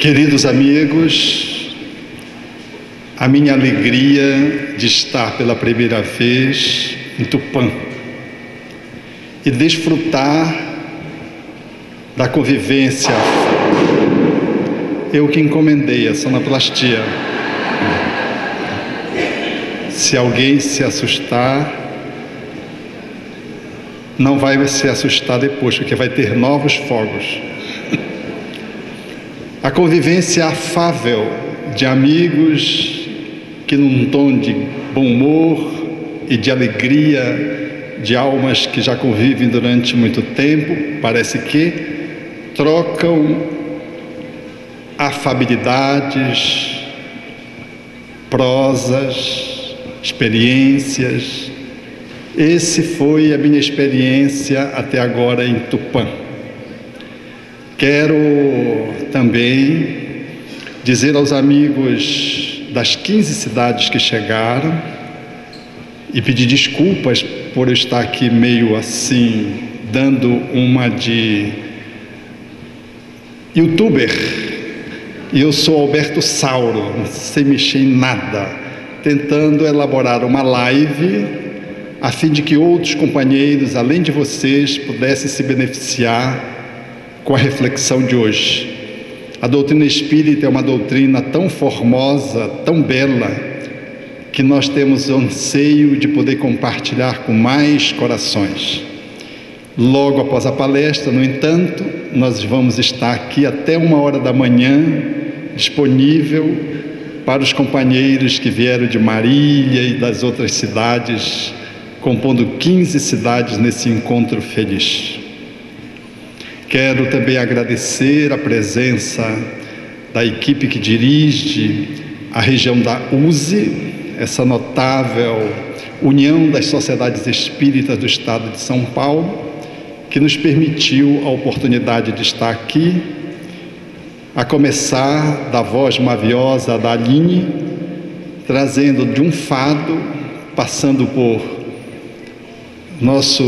Queridos amigos, a minha alegria de estar pela primeira vez em Tupã e desfrutar da convivência. Eu que encomendei a sonoplastia. Se alguém se assustar, não vai se assustar depois, porque vai ter novos fogos. A convivência afável de amigos que, num tom de bom humor e de alegria, de almas que já convivem durante muito tempo, parece que trocam afabilidades, prosas, experiências. Esse foi a minha experiência até agora em Tupã. Quero também dizer aos amigos das 15 cidades que chegaram e pedir desculpas por eu estar aqui meio assim, dando uma de youtuber. E eu sou Alberto Sauro, sem mexer em nada, tentando elaborar uma live a fim de que outros companheiros, além de vocês, pudessem se beneficiar com a reflexão de hoje. A doutrina espírita é uma doutrina tão formosa, tão bela, que nós temos o anseio de poder compartilhar com mais corações. Logo após a palestra, no entanto, nós vamos estar aqui até 1h da manhã, disponível para os companheiros que vieram de Marília e das outras cidades, compondo 15 cidades nesse encontro feliz. Quero também agradecer a presença da equipe que dirige a região da USE, essa notável União das Sociedades Espíritas do Estado de São Paulo, que nos permitiu a oportunidade de estar aqui, a começar da voz maviosa da Aline, trazendo de um fado, passando por nosso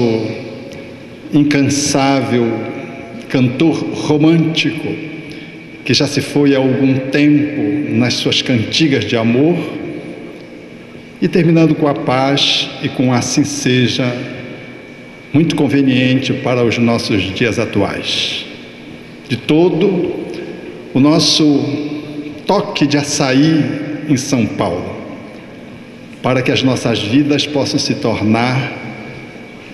incansável cantor romântico, que já se foi há algum tempo nas suas cantigas de amor, e terminando com a paz e com assim seja, muito conveniente para os nossos dias atuais. De todo, o nosso toque de açaí em São Paulo, para que as nossas vidas possam se tornar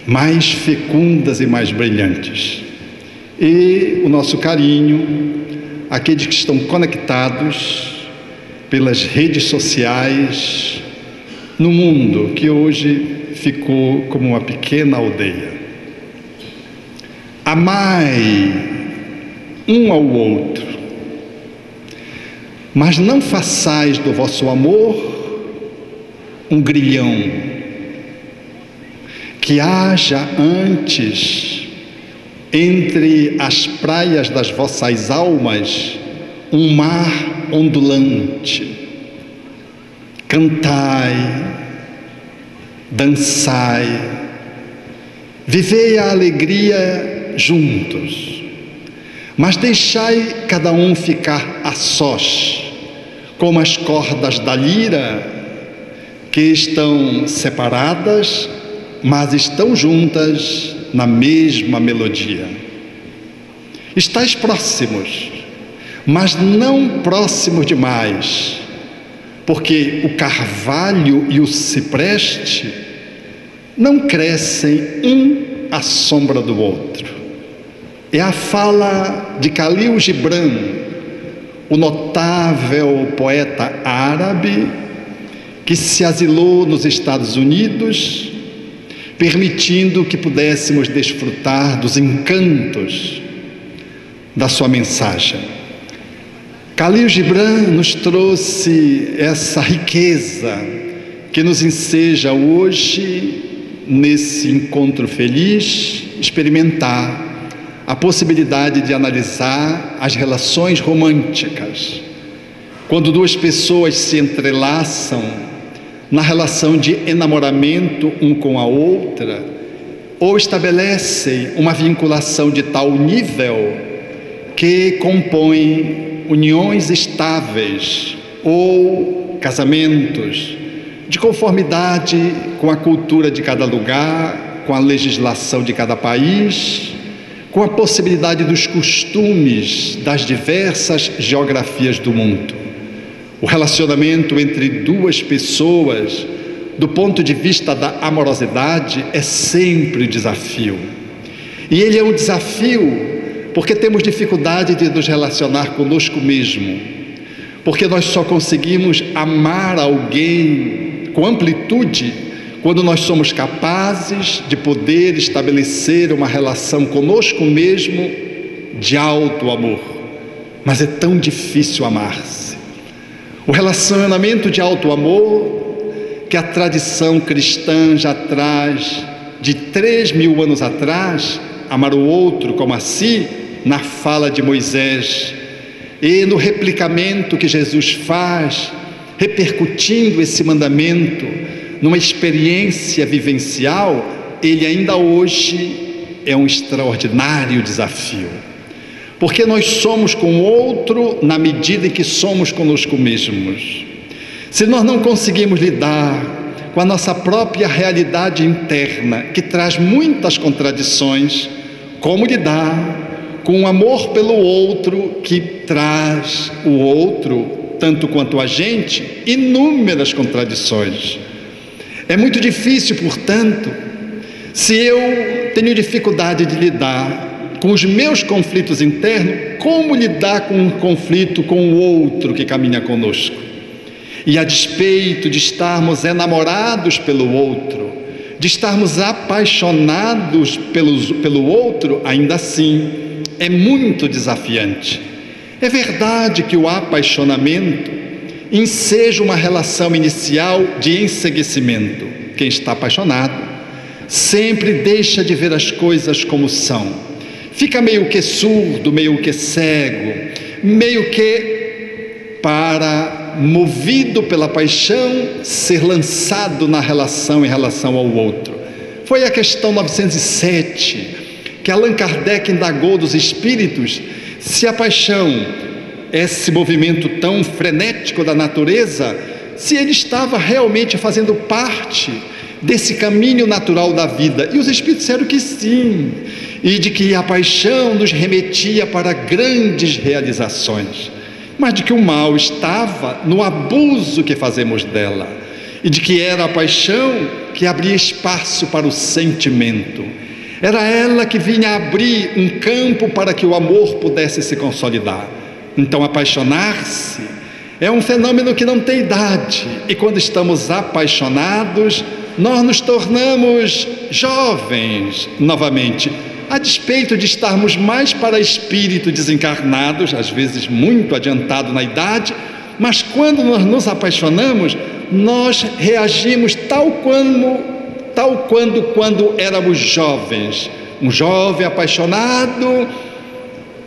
mais fecundas e mais brilhantes. E o nosso carinho, aqueles que estão conectados pelas redes sociais, no mundo que hoje ficou como uma pequena aldeia. Amai um ao outro, mas não façais do vosso amor um grilhão, que haja antes entre as praias das vossas almas um mar ondulante. Cantai, dançai, vivei a alegria juntos, mas deixai cada um ficar a sós, como as cordas da lira, que estão separadas, mas estão juntas na mesma melodia. Estais próximos, mas não próximos demais, porque o carvalho e o cipreste não crescem um à sombra do outro. É a fala de Khalil Gibran, o notável poeta árabe que se asilou nos Estados Unidos, permitindo que pudéssemos desfrutar dos encantos da sua mensagem. Khalil Gibran nos trouxe essa riqueza que nos enseja hoje, nesse encontro feliz, experimentar a possibilidade de analisar as relações românticas. Quando duas pessoas se entrelaçam na relação de enamoramento um com a outra, ou estabelecem uma vinculação de tal nível que compõe uniões estáveis ou casamentos de conformidade com a cultura de cada lugar, com a legislação de cada país, com a possibilidade dos costumes das diversas geografias do mundo. O relacionamento entre duas pessoas, do ponto de vista da amorosidade, é sempre desafio. E ele é um desafio porque temos dificuldade de nos relacionar conosco mesmo, porque nós só conseguimos amar alguém com amplitude quando nós somos capazes de poder estabelecer uma relação conosco mesmo de alto amor. Mas é tão difícil amar-se. O relacionamento de alto amor que a tradição cristã já traz de 3.000 anos atrás, amar o outro como a si, na fala de Moisés, e no replicamento que Jesus faz, repercutindo esse mandamento numa experiência vivencial, ele ainda hoje é um extraordinário desafio. Porque nós somos com o outro na medida em que somos conosco mesmos. Se nós não conseguimos lidar com a nossa própria realidade interna, que traz muitas contradições, como lidar com o amor pelo outro, que traz o outro, tanto quanto a gente, inúmeras contradições. É muito difícil, portanto, se eu tenho dificuldade de lidar com os meus conflitos internos, como lidar com um conflito com o outro que caminha conosco? E a despeito de estarmos enamorados pelo outro, de estarmos apaixonados pelo outro, ainda assim é muito desafiante. É verdade que o apaixonamento enseja uma relação inicial de enceguecimento. Quem está apaixonado sempre deixa de ver as coisas como são. Fica meio que surdo, meio que cego, meio que movido pela paixão, ser lançado na relação em relação ao outro. Foi a questão 907 que Allan Kardec indagou dos espíritos se a paixão, esse movimento tão frenético da natureza, se ele estava realmente fazendo parte desse caminho natural da vida. E os espíritos disseram que sim, e de que a paixão nos remetia para grandes realizações, mas de que o mal estava no abuso que fazemos dela, e de que era a paixão que abria espaço para o sentimento. Era ela que vinha abrir um campo para que o amor pudesse se consolidar. Então, apaixonar-se é um fenômeno que não tem idade, e quando estamos apaixonados, nós nos tornamos jovens novamente, a despeito de estarmos mais para espírito desencarnados, às vezes muito adiantado na idade, mas quando nós nos apaixonamos, nós reagimos tal quando éramos jovens. Um jovem apaixonado,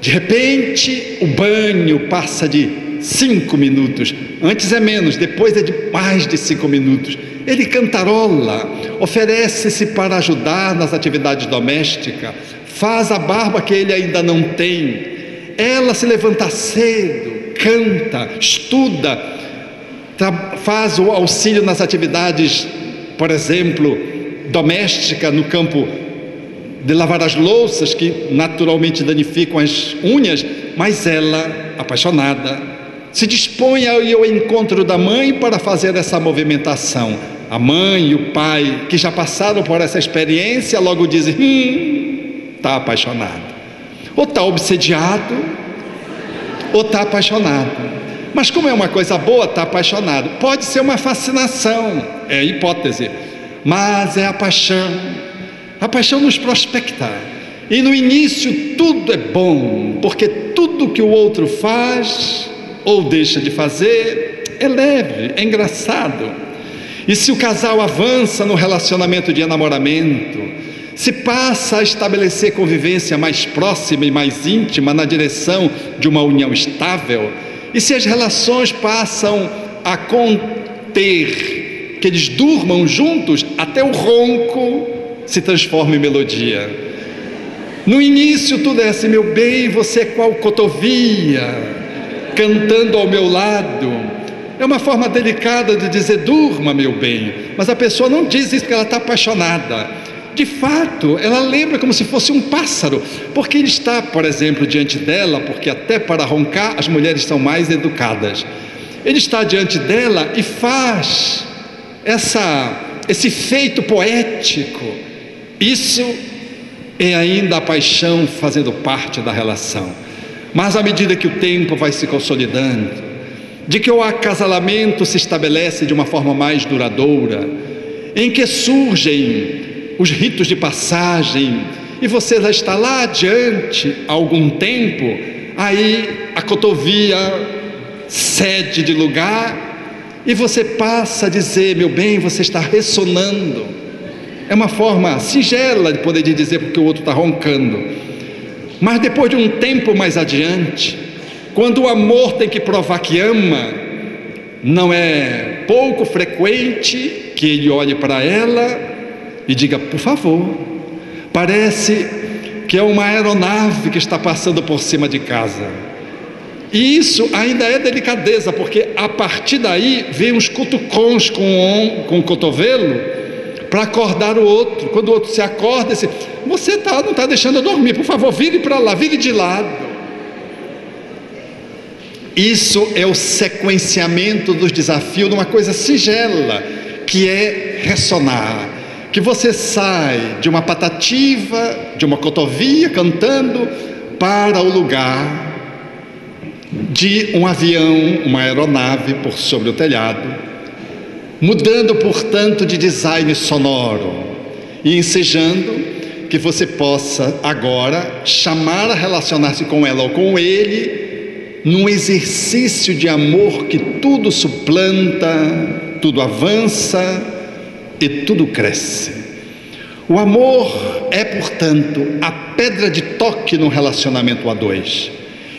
de repente o banho passa de 5 minutos, antes é menos, depois é de mais de 5 minutos. Ele cantarola, oferece-se para ajudar nas atividades domésticas, faz a barba que ele ainda não tem. Ela se levanta cedo, canta, estuda, faz o auxílio nas atividades, por exemplo, doméstica, no campo de lavar as louças, que naturalmente danificam as unhas, mas ela, apaixonada, se dispõe a ir ao encontro da mãe para fazer essa movimentação. A mãe e o pai, que já passaram por essa experiência, logo dizem: está apaixonado, ou está obsediado, ou está apaixonado. Mas como é uma coisa boa, está apaixonado. Pode ser uma fascinação, é hipótese, mas é a paixão. A paixão nos prospecta, e no início tudo é bom, porque tudo que o outro faz ou deixa de fazer é leve, é engraçado. E se o casal avança no relacionamento de enamoramento, se passa a estabelecer convivência mais próxima e mais íntima na direção de uma união estável, e se as relações passam a conter que eles durmam juntos, até o ronco se transforma em melodia. No início tudo é assim: meu bem, você é qual cotovia, cantando ao meu lado. É uma forma delicada de dizer durma, meu bem, mas a pessoa não diz isso porque ela está apaixonada. De fato, ela lembra como se fosse um pássaro, porque ele está, por exemplo, diante dela, porque até para roncar as mulheres são mais educadas. Ele está diante dela e faz esse feito poético. Isso é ainda a paixão fazendo parte da relação. Mas à medida que o tempo vai se consolidando, de que o acasalamento se estabelece de uma forma mais duradoura, em que surgem os ritos de passagem, e você já está lá adiante há algum tempo, aí a cotovia cede de lugar, e você passa a dizer, meu bem, você está ressonando. É uma forma singela de poder dizer porque o outro está roncando. Mas depois de um tempo mais adiante, quando o amor tem que provar que ama, não é pouco frequente que ele olhe para ela e diga, por favor. Parece que é uma aeronave que está passando por cima de casa. E isso ainda é delicadeza, porque a partir daí vem uns cutucões com o cotovelo para acordar o outro. Quando o outro se acorda, você não está deixando eu dormir, por favor, vire para lá, vire de lado. Isso é o sequenciamento dos desafios de uma coisa singela, que é ressonar. Que você sai de uma patativa, de uma cotovia cantando, para o lugar de um avião, uma aeronave por sobre o telhado, mudando, portanto, de design sonoro e ensejando que você possa agora chamar a relacionar-se com ela ou com ele num exercício de amor que tudo suplanta, tudo avança e tudo cresce. O amor é, portanto, a pedra de toque no relacionamento a dois.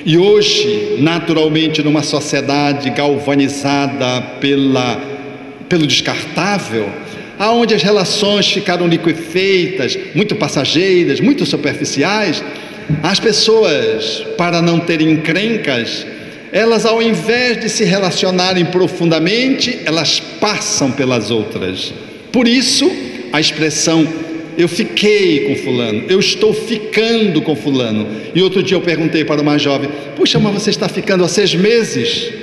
E hoje, naturalmente, numa sociedade galvanizada pelo descartável, aonde as relações ficaram liquefeitas, muito passageiras, muito superficiais, as pessoas, para não terem encrencas, elas, ao invés de se relacionarem profundamente, elas passam pelas outras. Por isso, a expressão, eu fiquei com fulano, eu estou ficando com fulano. E outro dia eu perguntei para uma jovem, puxa, mas você está ficando há 6 meses?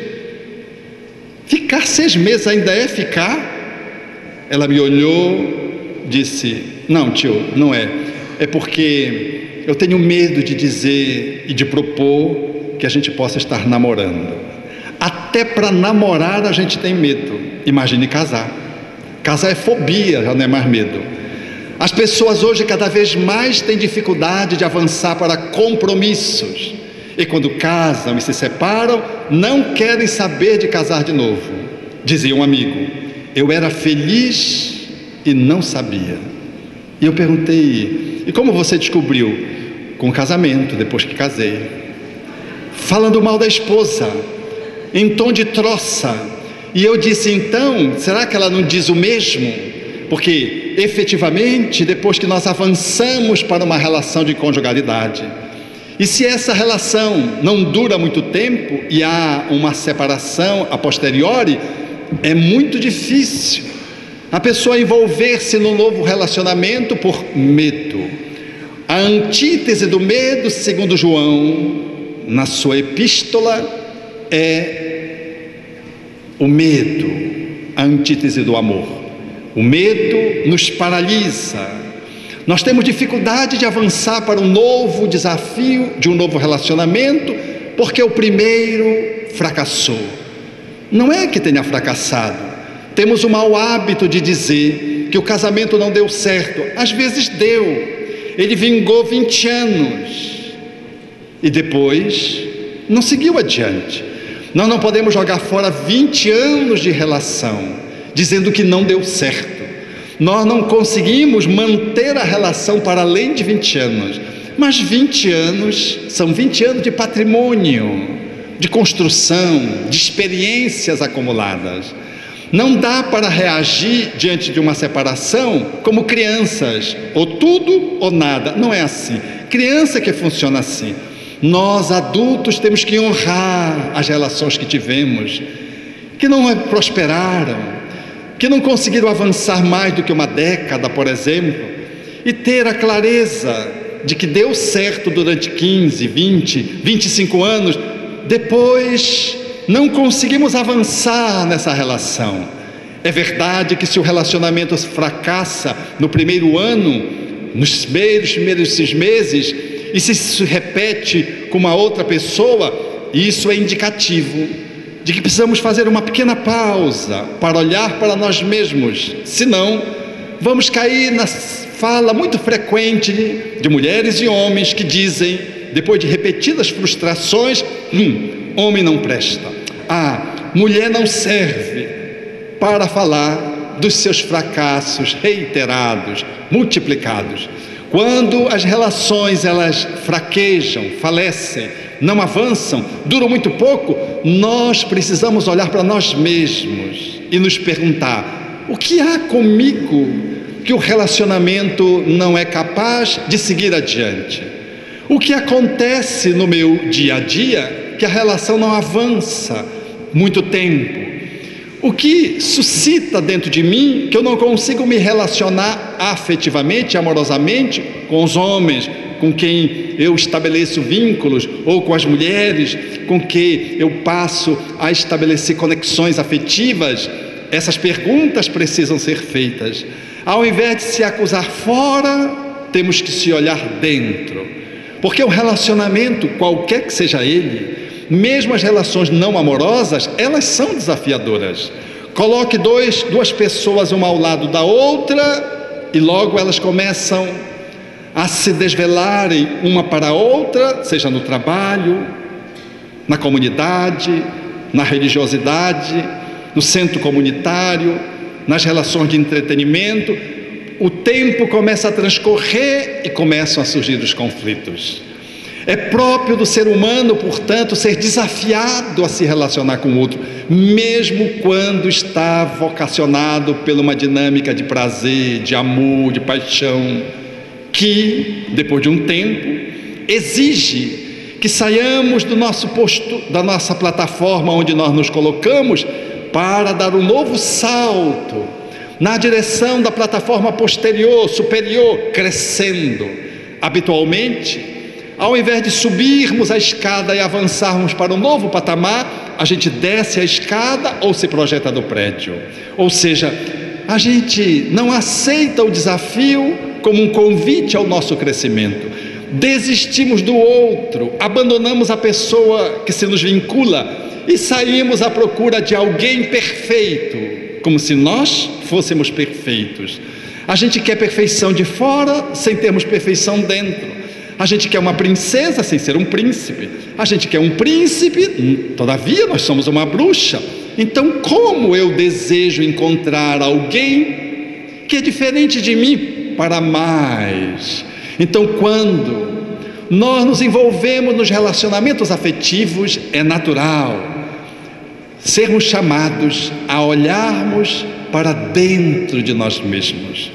Ficar 6 meses ainda é ficar? Ela me olhou, disse, não tio, não é. É porque eu tenho medo de dizer e de propor que a gente possa estar namorando. Até para namorar a gente tem medo, imagine casar. Casar é fobia, já não é mais medo. As pessoas hoje cada vez mais têm dificuldade de avançar para compromissos. E quando casam e se separam, não querem saber de casar de novo. Dizia um amigo, eu era feliz e não sabia. E eu perguntei, e como você descobriu? Com o casamento, depois que casei. Falando mal da esposa, em tom de troça. E eu disse, então, será que ela não diz o mesmo? Porque, efetivamente, depois que nós avançamos para uma relação de conjugalidade, e se essa relação não dura muito tempo e há uma separação a posteriori, é muito difícil a pessoa envolver-se no novo relacionamento por medo. A antítese do medo, segundo João, na sua epístola, é o medo, a antítese do amor. O medo nos paralisa. Nós temos dificuldade de avançar para um novo desafio, de um novo relacionamento, porque o primeiro fracassou. Não é que tenha fracassado. Temos o mau hábito de dizer que o casamento não deu certo. Às vezes deu. Ele vingou 20 anos. E depois não seguiu adiante. Nós não podemos jogar fora 20 anos de relação, dizendo que não deu certo. Nós não conseguimos manter a relação para além de 20 anos. Mas 20 anos são 20 anos de patrimônio, de construção, de experiências acumuladas. Não dá para reagir diante de uma separação como crianças, ou tudo ou nada. Não é assim. Criança que funciona assim. Nós, adultos, temos que honrar as relações que tivemos, que não prosperaram, que não conseguiram avançar mais do que uma década, por exemplo, e ter a clareza de que deu certo durante 15, 20, 25 anos, depois não conseguimos avançar nessa relação. É verdade que se o relacionamento fracassa no primeiro ano, nos primeiros 6 meses, e se repete com uma outra pessoa, isso é indicativo de que precisamos fazer uma pequena pausa para olhar para nós mesmos. Senão, vamos cair na fala muito frequente de mulheres e homens que dizem, depois de repetidas frustrações, homem não presta, mulher não serve, para falar dos seus fracassos reiterados, multiplicados. Quando as relações elas fraquejam, falecem, não avançam, duram muito pouco, nós precisamos olhar para nós mesmos e nos perguntar: o que há comigo que o relacionamento não é capaz de seguir adiante? O que acontece no meu dia a dia que a relação não avança muito tempo? O que suscita dentro de mim que eu não consigo me relacionar afetivamente, amorosamente com os homens com quem eu estabeleço vínculos, ou com as mulheres com que eu passo a estabelecer conexões afetivas? Essas perguntas precisam ser feitas. Ao invés de se acusar fora, temos que se olhar dentro, porque o relacionamento, qualquer que seja ele, mesmo as relações não amorosas, elas são desafiadoras. Coloque duas pessoas uma ao lado da outra e logo elas começam a se desvelarem uma para a outra, seja no trabalho, na comunidade, na religiosidade, no centro comunitário, nas relações de entretenimento. O tempo começa a transcorrer e começam a surgir os conflitos. É próprio do ser humano, portanto, ser desafiado a se relacionar com o outro, mesmo quando está vocacionado por uma dinâmica de prazer, de amor, de paixão, que, depois de um tempo, exige que saiamos do nosso posto, da nossa plataforma onde nós nos colocamos, para dar um novo salto na direção da plataforma posterior, superior, crescendo. Habitualmente, ao invés de subirmos a escada e avançarmos para um novo patamar, a gente desce a escada ou se projeta do prédio. Ou seja, a gente não aceita o desafio como um convite ao nosso crescimento. Desistimos do outro, abandonamos a pessoa que se nos vincula e saímos à procura de alguém perfeito, como se nós fôssemos perfeitos. A gente quer perfeição de fora sem termos perfeição dentro. A gente quer uma princesa sem ser um príncipe. A gente quer um príncipe, todavia nós somos uma bruxa. Então, como eu desejo encontrar alguém que é diferente de mim para mais? Então, quando nós nos envolvemos nos relacionamentos afetivos, é natural sermos chamados a olharmos para dentro de nós mesmos.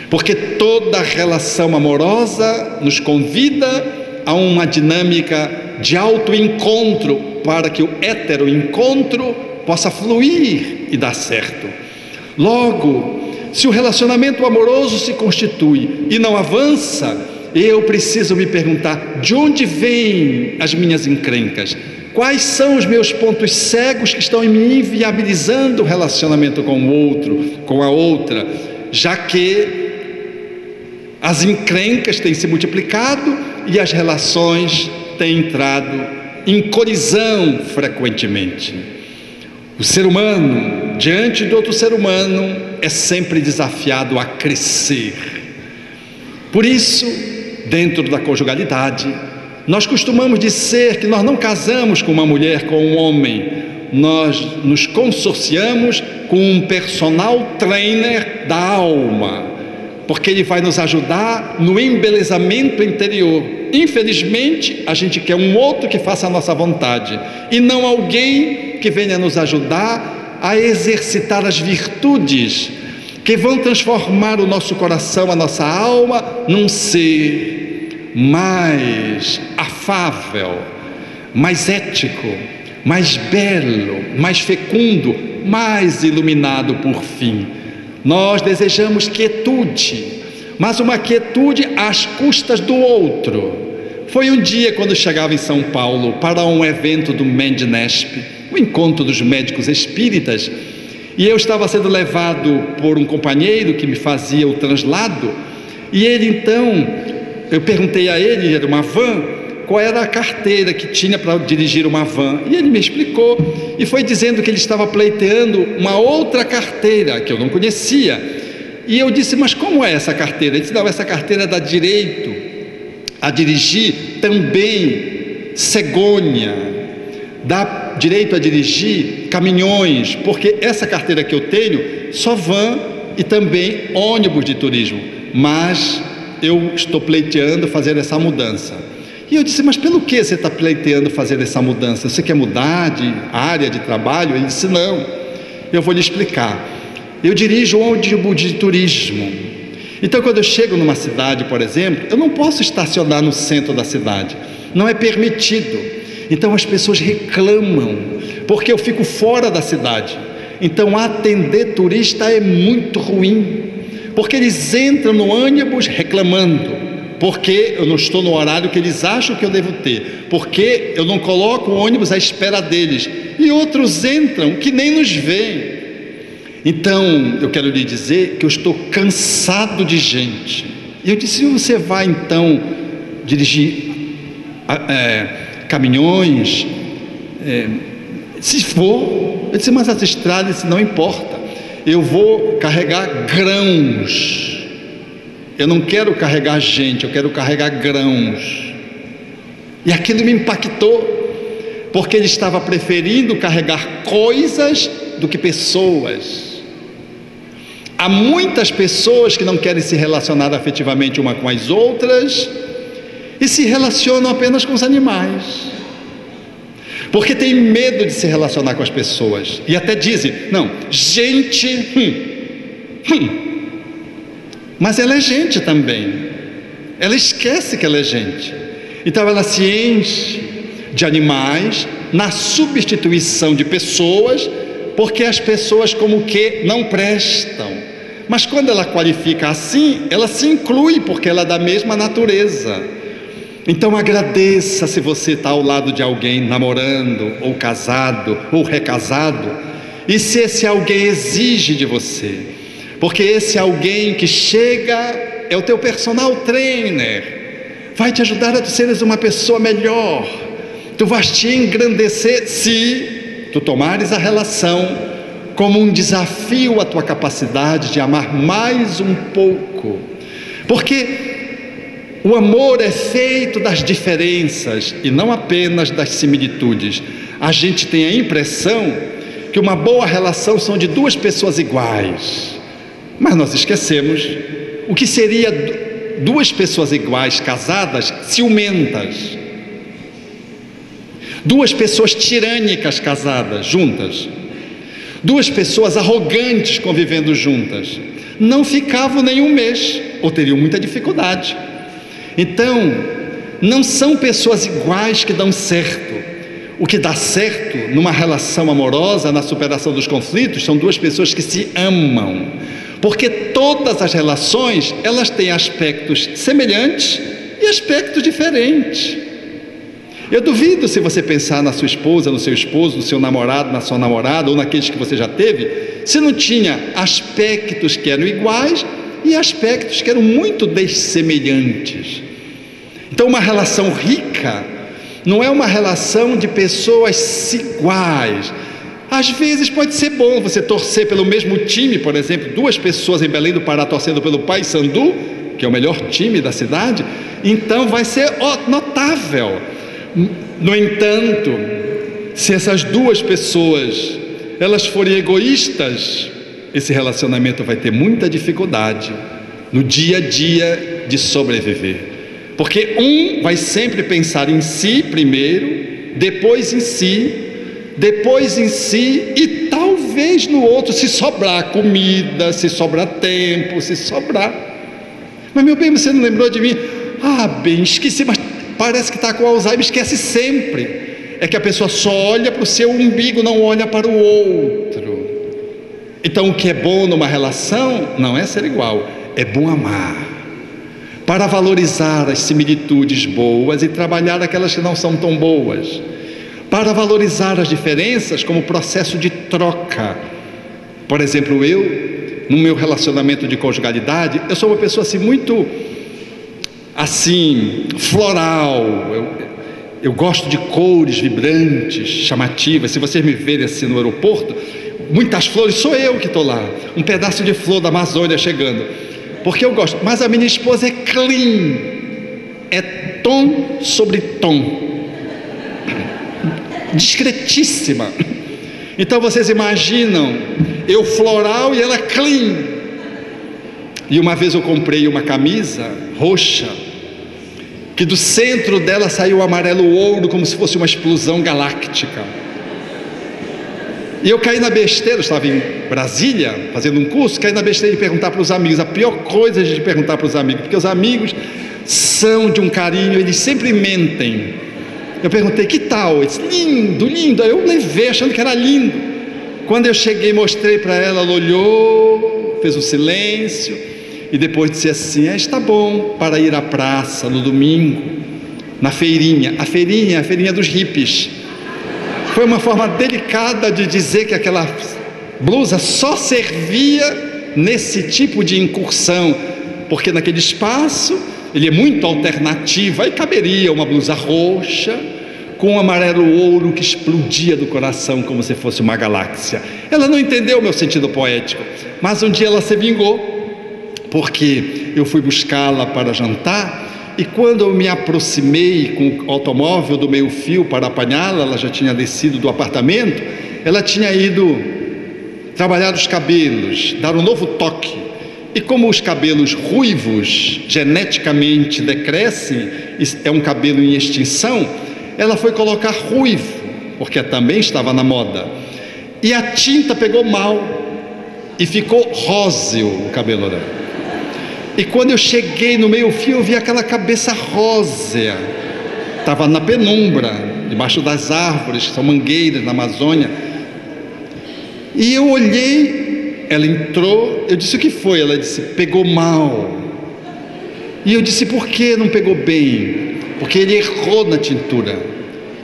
Porque toda relação amorosa nos convida a uma dinâmica de autoencontro para que o heteroencontro possa fluir e dar certo. Logo, se o relacionamento amoroso se constitui e não avança, eu preciso me perguntar: de onde vêm as minhas encrencas? Quais são os meus pontos cegos que estão me inviabilizando o relacionamento com o outro, com a outra, já que as encrencas têm se multiplicado e as relações têm entrado em colisão frequentemente. O ser humano, diante de outro ser humano, é sempre desafiado a crescer. Por isso, dentro da conjugalidade, nós costumamos dizer que nós não casamos com uma mulher, com um homem, nós nos consorciamos com um personal trainer da alma, porque ele vai nos ajudar no embelezamento interior. Infelizmente, a gente quer um outro que faça a nossa vontade, e não alguém que venha nos ajudar a exercitar as virtudes que vão transformar o nosso coração, a nossa alma, num ser mais afável, mais ético, mais belo, mais fecundo, mais iluminado por fim. Nós desejamos quietude, mas uma quietude às custas do outro. Foi um dia quando chegava em São Paulo para um evento do Mendnesp, o encontro dos médicos espíritas, e eu estava sendo levado por um companheiro que me fazia o translado, e ele então, eu perguntei a ele, era uma van, qual era a carteira que tinha para dirigir uma van, e ele me explicou, e foi dizendo que ele estava pleiteando uma outra carteira, que eu não conhecia, e eu disse, mas como é essa carteira? Ele disse, não, essa carteira dá direito a dirigir também cegonha, dá direito a dirigir caminhões, porque essa carteira que eu tenho, só van e também ônibus de turismo, mas eu estou pleiteando fazer essa mudança. E eu disse, mas pelo que você está pleiteando fazer essa mudança? Você quer mudar de área de trabalho? Ele disse, não, eu vou lhe explicar. Eu dirijo ônibus de turismo. Então, quando eu chego numa cidade, por exemplo, eu não posso estacionar no centro da cidade, não é permitido. Então as pessoas reclamam, porque eu fico fora da cidade. Então atender turista é muito ruim, porque eles entram no ônibus reclamando, porque eu não estou no horário que eles acham que eu devo ter, porque eu não coloco o ônibus à espera deles, e outros entram que nem nos veem. Então eu quero lhe dizer que eu estou cansado de gente. E eu disse, você vai então dirigir caminhões, se for, eu disse, mas as estradas não importa, eu vou carregar grãos, eu não quero carregar gente, eu quero carregar grãos. E aquilo me impactou, porque ele estava preferindo carregar coisas do que pessoas. Há muitas pessoas que não querem se relacionar afetivamente uma com as outras e se relacionam apenas com os animais, porque tem medo de se relacionar com as pessoas, e até dizem, não, gente, mas ela é gente também, ela esquece que ela é gente, então ela se enche de animais na substituição de pessoas, porque as pessoas como que não prestam. Mas quando ela qualifica assim, ela se inclui, porque ela é da mesma natureza. Então agradeça se você está ao lado de alguém namorando, ou casado, ou recasado, e se esse alguém exige de você, porque esse alguém que chega é o teu personal trainer, vai te ajudar a tu seres uma pessoa melhor, tu vais te engrandecer se tu tomares a relação como um desafio à tua capacidade de amar mais um pouco, porque o amor é feito das diferenças e não apenas das similitudes. A gente tem a impressão que uma boa relação são de duas pessoas iguais, mas nós esquecemos o que seria duas pessoas iguais, casadas, ciumentas, duas pessoas tirânicas casadas, juntas, duas pessoas arrogantes convivendo juntas, não ficavam nem um mês, ou teriam muita dificuldade. Então, não são pessoas iguais que dão certo. O que dá certo numa relação amorosa, na superação dos conflitos, são duas pessoas que se amam, porque todas as relações, elas têm aspectos semelhantes e aspectos diferentes. Eu duvido, se você pensar na sua esposa, no seu esposo, no seu namorado, na sua namorada, ou naqueles que você já teve, se não tinha aspectos que eram iguais e aspectos que eram muito dessemelhantes. Então uma relação rica não é uma relação de pessoas iguais. Às vezes pode ser bom você torcer pelo mesmo time, por exemplo, duas pessoas em Belém do Pará torcendo pelo Paysandu, que é o melhor time da cidade, então vai ser notável. No entanto, se essas duas pessoas elas forem egoístas, esse relacionamento vai ter muita dificuldade no dia a dia de sobreviver, porque um vai sempre pensar em si primeiro, depois em si e talvez no outro, se sobrar comida, se sobrar tempo, se sobrar. Mas meu bem, você não lembrou de mim? bem, esqueci, mas parece que está com Alzheimer, esquece sempre. É que a pessoa só olha para o seu umbigo, não olha para o outro. Então o que é bom numa relação não é ser igual, é bom amar, para valorizar as similitudes boas e trabalhar aquelas que não são tão boas, para valorizar as diferenças como processo de troca. Por exemplo, no meu relacionamento de conjugalidade, eu sou uma pessoa assim muito assim, floral. Eu gosto de cores vibrantes, chamativas. Se vocês me verem assim no aeroporto, muitas flores, sou eu que estou lá, um pedaço de flor da Amazônia chegando, porque eu gosto. Mas a minha esposa é clean, é tom sobre tom, discretíssima. Então vocês imaginam, eu floral e ela clean. E uma vez eu comprei uma camisa roxa, que do centro dela saiu amarelo ouro, como se fosse uma explosão galáctica. E eu caí na besteira, eu estava em Brasília, fazendo um curso, caí na besteira de perguntar para os amigos. A pior coisa é de perguntar para os amigos, porque os amigos são de um carinho, eles sempre mentem. Eu perguntei, que tal? Disse, lindo, lindo. Eu levei achando que era lindo. Quando eu cheguei, mostrei para ela, ela olhou, fez um silêncio, e depois disse assim, está bom para ir à praça no domingo, na feirinha. A feirinha dos hippies. Foi uma forma delicada de dizer que aquela blusa só servia nesse tipo de incursão, porque naquele espaço ele é muito alternativo. Aí caberia uma blusa roxa com um amarelo ouro que explodia do coração como se fosse uma galáxia. Ela não entendeu o meu sentido poético, mas um dia ela se vingou, porque eu fui buscá-la para jantar. E quando eu me aproximei com o automóvel do meio-fio para apanhá-la, ela já tinha descido do apartamento, ela tinha ido trabalhar os cabelos, dar um novo toque. E como os cabelos ruivos geneticamente decrescem, é um cabelo em extinção, ela foi colocar ruivo, porque também estava na moda. E a tinta pegou mal e ficou róseo o cabelo dela. E quando eu cheguei no meio-fio, eu vi aquela cabeça rósea. Estava na penumbra, debaixo das árvores, que são mangueiras na Amazônia. E eu olhei, ela entrou, eu disse, o que foi? Ela disse, pegou mal. E eu disse, por que não pegou bem? Porque ele errou na tintura.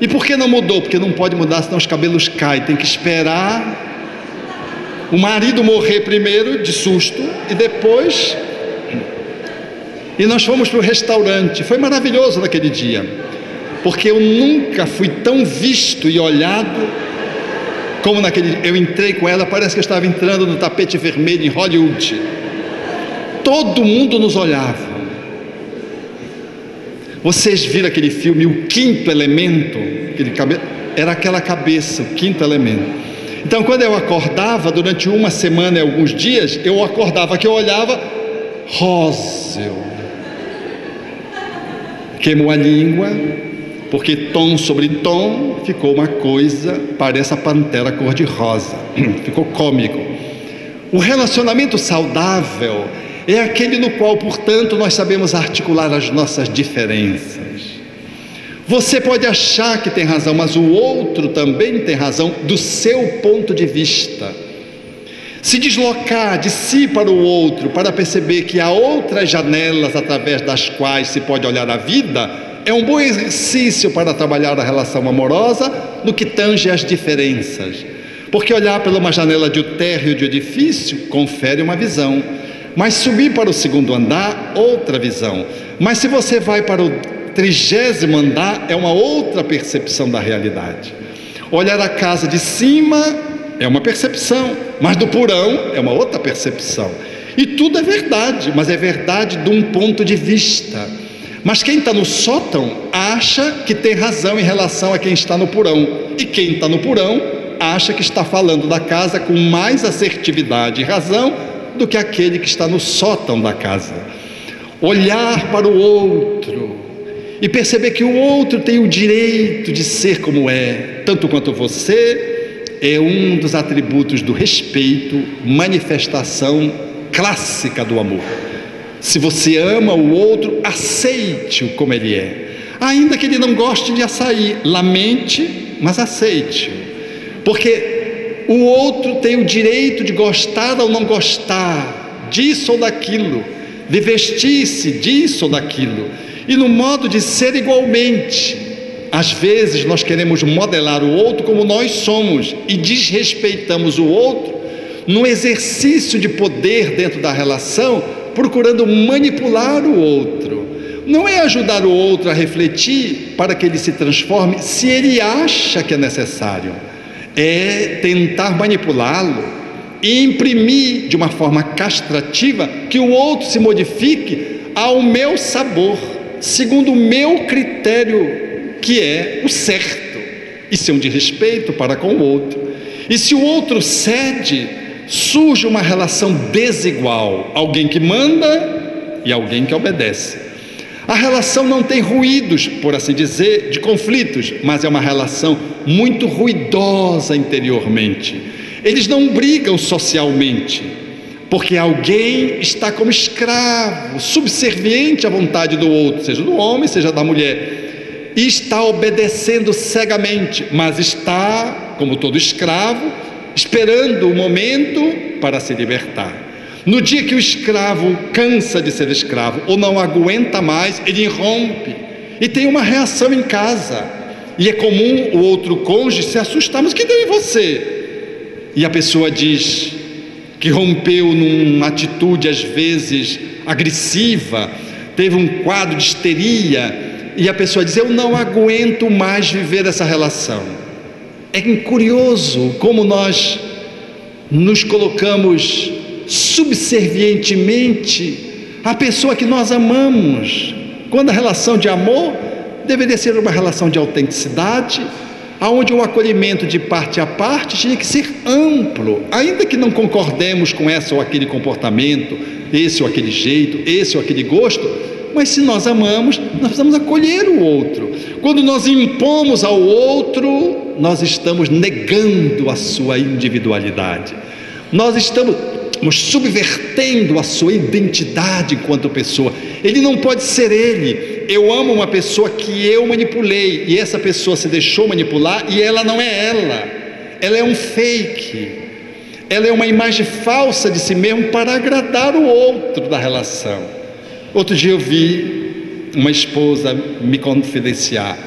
E por que não mudou? Porque não pode mudar, senão os cabelos caem. Tem que esperar o marido morrer primeiro, de susto, e depois... E nós fomos para o restaurante. Foi maravilhoso naquele dia, porque eu nunca fui tão visto e olhado como naquele. Eu entrei com ela, parece que eu estava entrando no tapete vermelho em Hollywood. Todo mundo nos olhava. Vocês viram aquele filme O Quinto Elemento? Era aquela cabeça, o quinto elemento. Então quando eu acordava, durante uma semana e alguns dias, eu acordava que eu olhava róseo. Queimou a língua, porque tom sobre tom ficou uma coisa, parece a pantera cor-de-rosa. Ficou cômico. O relacionamento saudável é aquele no qual, portanto, nós sabemos articular as nossas diferenças. Você pode achar que tem razão, mas o outro também tem razão do seu ponto de vista. Se deslocar de si para o outro, para perceber que há outras janelas através das quais se pode olhar a vida, é um bom exercício para trabalhar a relação amorosa no que tange às diferenças. Porque olhar pela uma janela de um térreo de edifício confere uma visão, mas subir para o segundo andar, outra visão. Mas se você vai para o 30º andar, é uma outra percepção da realidade. Olhar a casa de cima é uma percepção, mas do porão é uma outra percepção. E tudo é verdade, mas é verdade de um ponto de vista. Mas quem está no sótão acha que tem razão em relação a quem está no porão. E quem está no porão acha que está falando da casa com mais assertividade e razão do que aquele que está no sótão da casa. Olhar para o outro e perceber que o outro tem o direito de ser como é, tanto quanto você, é um dos atributos do respeito, manifestação clássica do amor. Se você ama o outro, aceite-o como ele é. Ainda que ele não goste de açaí, lamente, mas aceite-o. Porque o outro tem o direito de gostar ou não gostar, disso ou daquilo, de vestir-se disso ou daquilo, e no modo de ser igualmente. Às vezes nós queremos modelar o outro como nós somos e desrespeitamos o outro no exercício de poder dentro da relação, procurando manipular o outro. Não é ajudar o outro a refletir para que ele se transforme se ele acha que é necessário. É tentar manipulá-lo e imprimir de uma forma castrativa que o outro se modifique ao meu sabor, segundo o meu critério, que é o certo. Isso é um desrespeito para com o outro. E se o outro cede, surge uma relação desigual, alguém que manda e alguém que obedece. A relação não tem ruídos, por assim dizer, de conflitos, mas é uma relação muito ruidosa interiormente. Eles não brigam socialmente, porque alguém está como escravo, subserviente à vontade do outro, seja do homem, seja da mulher, e está obedecendo cegamente, mas está, como todo escravo, esperando o momento para se libertar. No dia que o escravo cansa de ser escravo ou não aguenta mais, ele irrompe e tem uma reação em casa. E é comum o outro cônjuge se assustar: mas o que deu em você? E a pessoa diz que rompeu numa atitude às vezes agressiva, teve um quadro de histeria, e a pessoa diz: eu não aguento mais viver essa relação. É curioso como nós nos colocamos subservientemente à pessoa que nós amamos, quando a relação de amor deveria ser uma relação de autenticidade, onde o acolhimento de parte a parte tinha que ser amplo, ainda que não concordemos com esse ou aquele comportamento, esse ou aquele jeito, esse ou aquele gosto, mas se nós amamos, nós precisamos acolher o outro. Quando nós impomos ao outro, nós estamos negando a sua individualidade, nós estamos subvertendo a sua identidade enquanto pessoa. Ele não pode ser ele. Eu amo uma pessoa que eu manipulei, e essa pessoa se deixou manipular, e ela não é ela. Ela é um fake. Ela é uma imagem falsa de si mesmo para agradar o outro da relação. Outro dia eu vi uma esposa me confidenciar.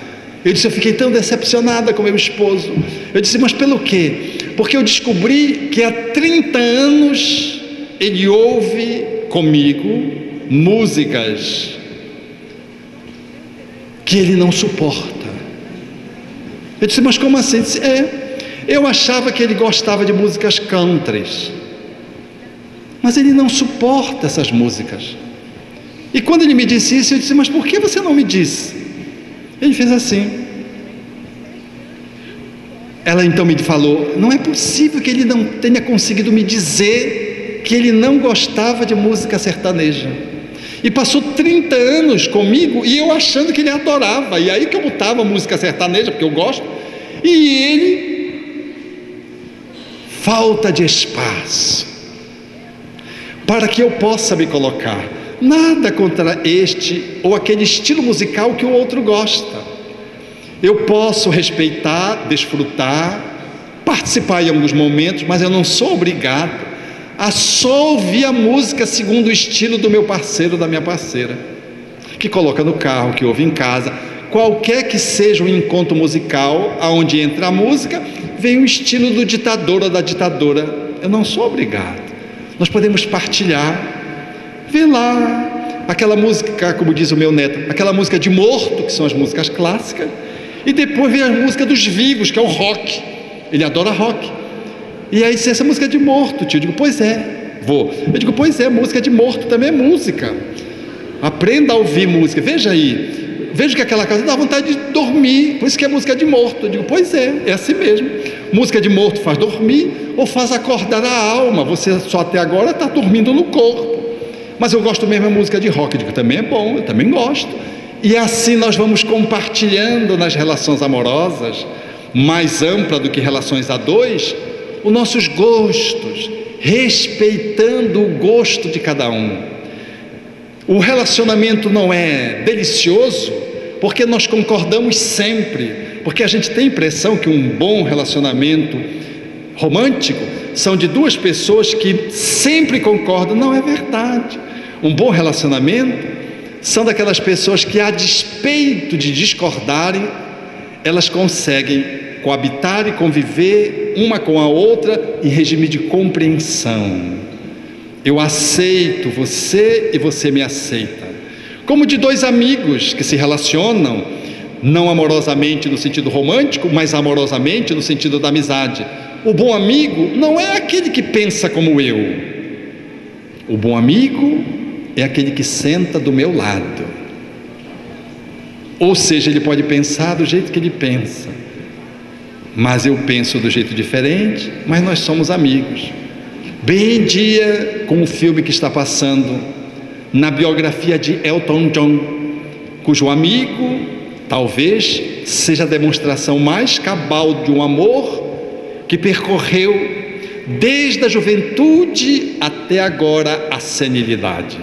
Eu disse: eu fiquei tão decepcionada com meu esposo. Eu disse: mas pelo quê? Porque eu descobri que há 30 anos ele ouve comigo músicas que ele não suporta. Eu disse: mas como assim? Eu disse: eu achava que ele gostava de músicas countries, mas ele não suporta essas músicas. E quando ele me disse isso, eu disse: mas por que você não me disse? Ele fez assim. Ela então me falou: não é possível que ele não tenha conseguido me dizer que ele não gostava de música sertaneja. E passou 30 anos comigo e eu achando que ele adorava. E aí que eu botava música sertaneja, porque eu gosto, e ele, falta de espaço para que eu possa me colocar. Nada contra este ou aquele estilo musical que o outro gosta. Eu posso respeitar, desfrutar, participar em alguns momentos, mas eu não sou obrigado a só ouvir a música segundo o estilo do meu parceiro, da minha parceira, que coloca no carro, que ouve em casa. Qualquer que seja o encontro musical, aonde entra a música, vem o estilo do ditador ou da ditadora. Eu não sou obrigado. Nós podemos partilhar. Vê lá aquela música, como diz o meu neto, aquela música de morto, que são as músicas clássicas, e depois vem a música dos vivos, que é o rock. Ele adora rock. E aí, se essa música é de morto, tio, eu digo: pois é, vou. Eu digo: pois é, música de morto também é música. Aprenda a ouvir música. Veja aí, veja que aquela casa dá vontade de dormir, por isso que é música de morto. Eu digo: pois é assim mesmo. Música de morto faz dormir ou faz acordar a alma. Você só até agora está dormindo no corpo. Mas eu gosto mesmo da música de rock. Eu digo: também é bom, eu também gosto. E assim nós vamos compartilhando nas relações amorosas, mais ampla do que relações a dois, os nossos gostos, respeitando o gosto de cada um. O relacionamento não é delicioso porque nós concordamos sempre, porque a gente tem a impressão que um bom relacionamento romântico são de duas pessoas que sempre concordam. Não é verdade. Um bom relacionamento são daquelas pessoas que, a despeito de discordarem, elas conseguem coabitar e conviver uma com a outra em regime de compreensão. Eu aceito você e você me aceita. Como de dois amigos que se relacionam, não amorosamente no sentido romântico, mas amorosamente no sentido da amizade. O bom amigo não é aquele que pensa como eu. O bom amigo é aquele que senta do meu lado. Ou seja, ele pode pensar do jeito que ele pensa, mas eu penso do jeito diferente, mas nós somos amigos. Bem em dia com o filme que está passando na biografia de Elton John, cujo amigo talvez seja a demonstração mais cabal de um amor que percorreu desde a juventude até agora a senilidade.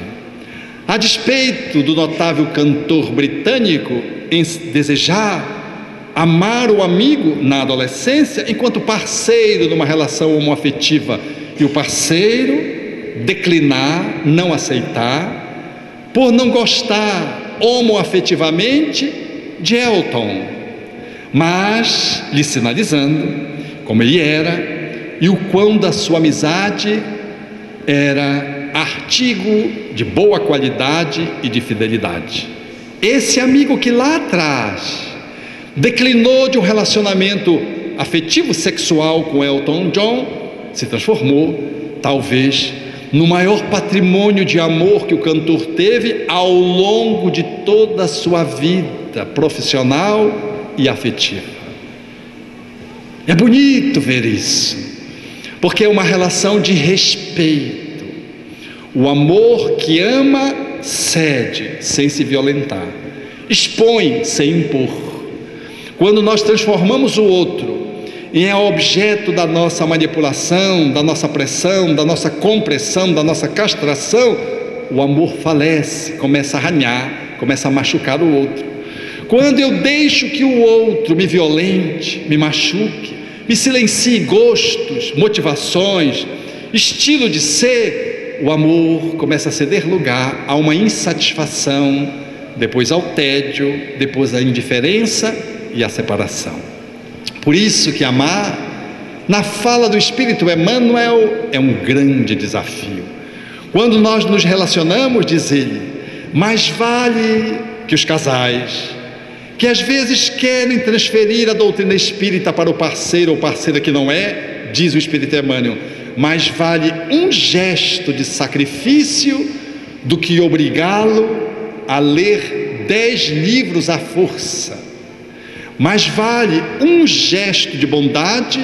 A despeito do notável cantor britânico em desejar amar o amigo na adolescência enquanto parceiro de uma relação homoafetiva, e o parceiro declinar, não aceitar, por não gostar homoafetivamente de Elton, mas lhe sinalizando como ele era e o quão da sua amizade era artigo de boa qualidade e de fidelidade. Esse amigo que lá atrás declinou de um relacionamento afetivo sexual com Elton John se transformou, talvez, no maior patrimônio de amor que o cantor teve ao longo de toda a sua vida profissional e afetiva. É bonito ver isso, porque é uma relação de respeito. O amor que ama cede sem se violentar, expõe sem impor. Quando nós transformamos o outro em objeto da nossa manipulação, da nossa pressão, da nossa compressão, da nossa castração, o amor falece, começa a arranhar, começa a machucar o outro. Quando eu deixo que o outro me violente, me machuque, me silencie gostos, motivações, estilo de ser, o amor começa a ceder lugar a uma insatisfação, depois ao tédio, depois à indiferença e à separação. Por isso que amar, na fala do Espírito Emmanuel, é um grande desafio. Quando nós nos relacionamos, diz ele, mais vale que os casais, que às vezes querem transferir a doutrina espírita para o parceiro ou parceira que não é, diz o Espírito Emmanuel, mais vale um gesto de sacrifício do que obrigá-lo a ler 10 livros à força. Mais vale um gesto de bondade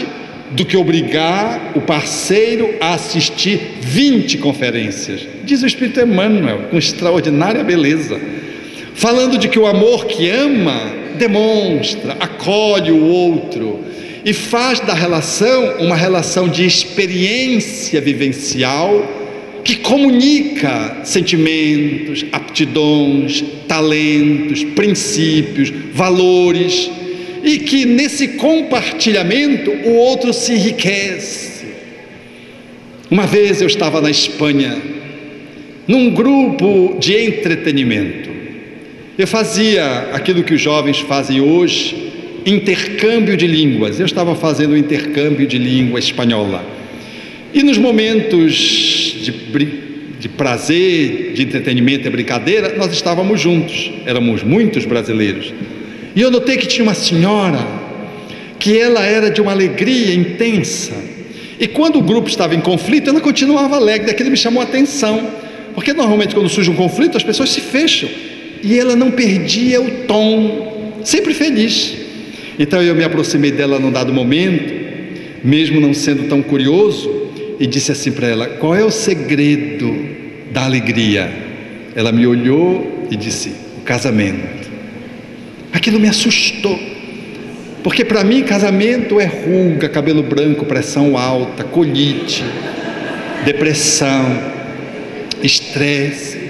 do que obrigar o parceiro a assistir 20 conferências, diz o Espírito Emmanuel, com extraordinária beleza, falando de que o amor que ama demonstra, acolhe o outro e faz da relação uma relação de experiência vivencial que comunica sentimentos, aptidões, talentos, princípios, valores, e que nesse compartilhamento o outro se enriquece. Uma vez eu estava na Espanha, num grupo de entretenimento. Eu fazia aquilo que os jovens fazem hoje, intercâmbio de línguas. Eu estava fazendo um intercâmbio de língua espanhola. E nos momentos de prazer, de entretenimento e brincadeira, nós estávamos juntos, éramos muitos brasileiros. E eu notei que tinha uma senhora, que ela era de uma alegria intensa. E quando o grupo estava em conflito, ela continuava alegre. Aquilo me chamou a atenção, porque normalmente quando surge um conflito, as pessoas se fecham. E ela não perdia o tom, sempre feliz. Então eu me aproximei dela num dado momento, mesmo não sendo tão curioso, e disse assim para ela, qual é o segredo da alegria? Ela me olhou e disse, o casamento. Aquilo me assustou, porque para mim casamento é ruga, cabelo branco, pressão alta, colite, depressão, estresse.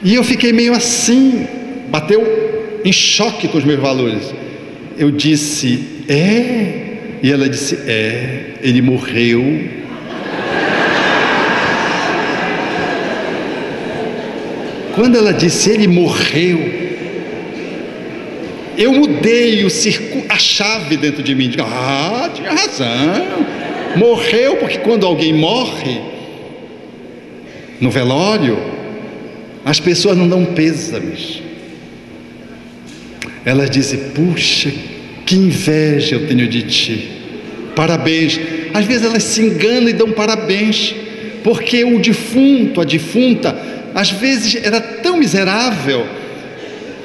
E eu fiquei meio assim, bateu em choque com os meus valores. Eu disse: é? E ela disse: é, ele morreu. Quando ela disse ele morreu, eu mudei a chave dentro de mim. Digo: ah, tinha razão, morreu, porque quando alguém morre no velório, as pessoas não dão pêsames. Elas dizem: puxa, que inveja eu tenho de ti, parabéns. Às vezes elas se enganam e dão parabéns, porque o defunto, a defunta, às vezes era tão miserável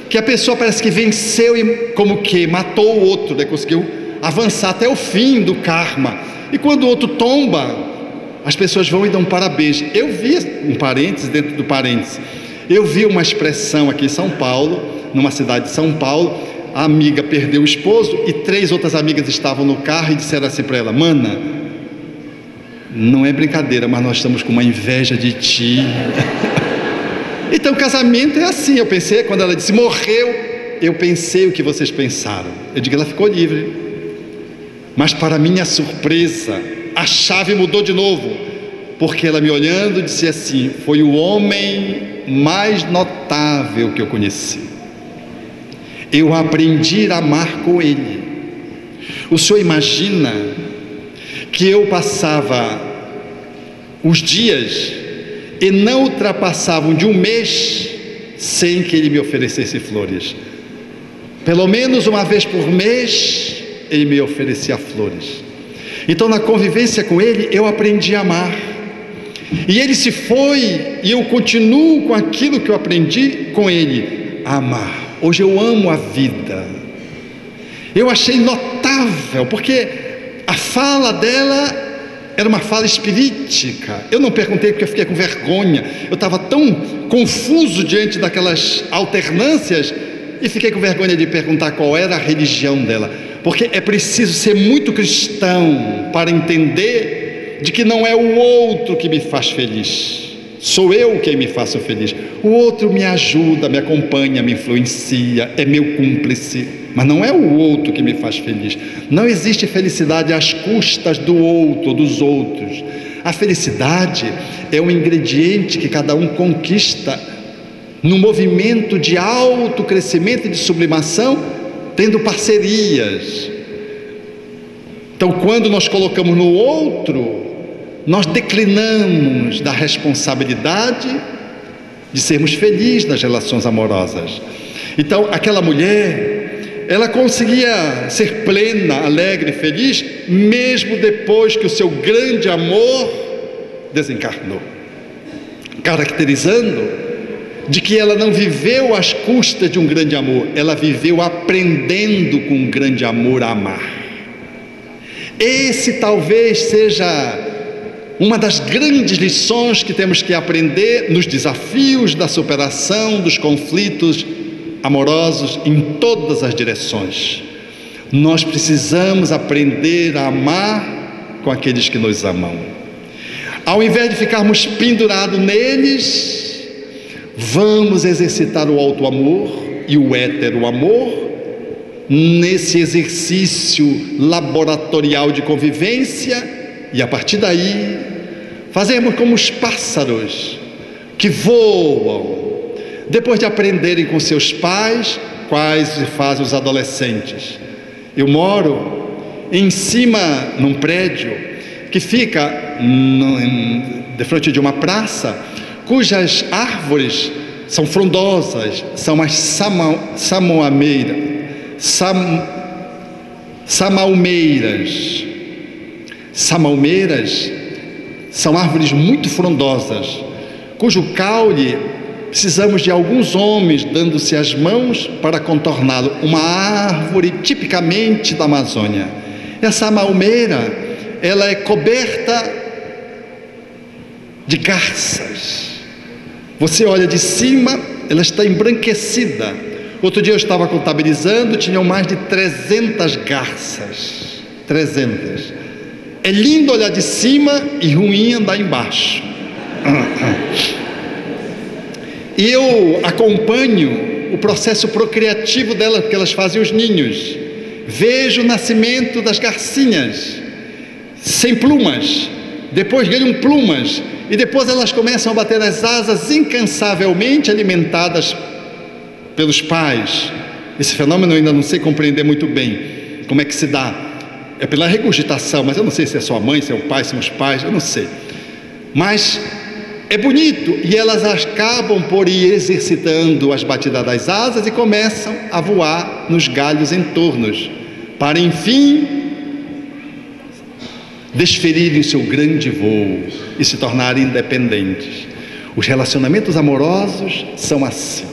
que a pessoa parece que venceu e como que matou o outro, né? Conseguiu avançar até o fim do karma. E quando o outro tomba, as pessoas vão e dão parabéns. Eu vi um parênteses dentro do parênteses. Eu vi uma expressão aqui em São Paulo, numa cidade de São Paulo. A amiga perdeu o esposo e 3 outras amigas estavam no carro e disseram assim para ela: mana, não é brincadeira, mas nós estamos com uma inveja de ti. Então, casamento é assim. Eu pensei, quando ela disse morreu, eu pensei o que vocês pensaram. Eu digo: ela ficou livre. Mas para minha surpresa, a chave mudou de novo, porque ela me olhando disse assim: foi o homem mais notável que eu conheci. Eu aprendi a amar com ele. O senhor imagina que eu passava os dias e não ultrapassavam de um mês sem que ele me oferecesse flores. Pelo menos uma vez por mês ele me oferecia flores. Então, na convivência com ele, eu aprendi a amar. E ele se foi e eu continuo com aquilo que eu aprendi com ele, a amar. Hoje eu amo a vida. Eu achei notável, porque a fala dela era uma fala espiritística. Eu não perguntei porque eu fiquei com vergonha. Eu estava tão confuso diante daquelas alternâncias e fiquei com vergonha de perguntar qual era a religião dela, porque é preciso ser muito cristão para entender de que não é o outro que me faz feliz, sou eu quem me faço feliz. O outro me ajuda, me acompanha, me influencia, é meu cúmplice, mas não é o outro que me faz feliz. Não existe felicidade às custas do outro, dos outros. A felicidade é um ingrediente que cada um conquista no movimento de autocrescimento e de sublimação, tendo parcerias. Então, quando nós colocamos no outro, nós declinamos da responsabilidade de sermos felizes nas relações amorosas. Então, aquela mulher, ela conseguia ser plena, alegre, feliz, mesmo depois que o seu grande amor desencarnou, caracterizando de que ela não viveu às custas de um grande amor, ela viveu aprendendo com um grande amor a amar. Esse talvez seja uma das grandes lições que temos que aprender nos desafios da superação dos conflitos amorosos em todas as direções. Nós precisamos aprender a amar com aqueles que nos amam. Ao invés de ficarmos pendurados neles, vamos exercitar o auto-amor e o hétero-amor nesse exercício laboratorial de convivência, e a partir daí fazermos como os pássaros que voam depois de aprenderem com seus pais, quais fazem os adolescentes. Eu moro em cima num prédio que fica de frente de uma praça, cujas árvores são frondosas, são as samalmeiras. Samalmeiras são árvores muito frondosas, cujo caule precisamos de alguns homens dando-se as mãos para contorná-lo. Uma árvore tipicamente da Amazônia. Essa samalmeira, ela é coberta de garças. Você olha de cima, ela está embranquecida. Outro dia eu estava contabilizando, tinham mais de 300 garças. 300. É lindo olhar de cima e ruim andar embaixo. E eu acompanho o processo procriativo delas, porque elas fazem os ninhos. Vejo o nascimento das garcinhas, sem plumas, depois ganham plumas, e depois elas começam a bater as asas incansavelmente, alimentadas pelos pais. Esse fenômeno eu ainda não sei compreender muito bem, como é que se dá. É pela regurgitação, mas eu não sei se é só a mãe, se é o pai, se são os pais, eu não sei. Mas é bonito, e elas acabam por ir exercitando as batidas das asas e começam a voar nos galhos em torno, para enfim desferirem o seu grande voo e se tornarem independentes. Os relacionamentos amorosos são assim.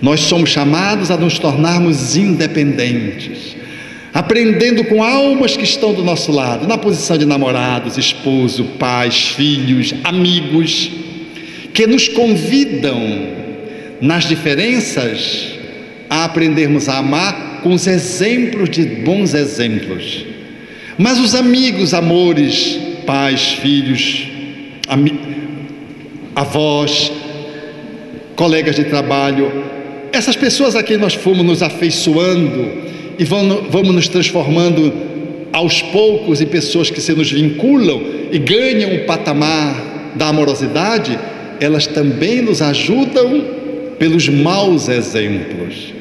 Nós somos chamados a nos tornarmos independentes, aprendendo com almas que estão do nosso lado, na posição de namorados, esposo, pais, filhos, amigos, que nos convidam nas diferenças a aprendermos a amar com os exemplos de bons exemplos. Mas os amigos, amores, pais, filhos, avós, colegas de trabalho, essas pessoas a quem nós fomos nos afeiçoando e vamos nos transformando aos poucos em pessoas que se nos vinculam e ganham o patamar da amorosidade, elas também nos ajudam pelos maus exemplos.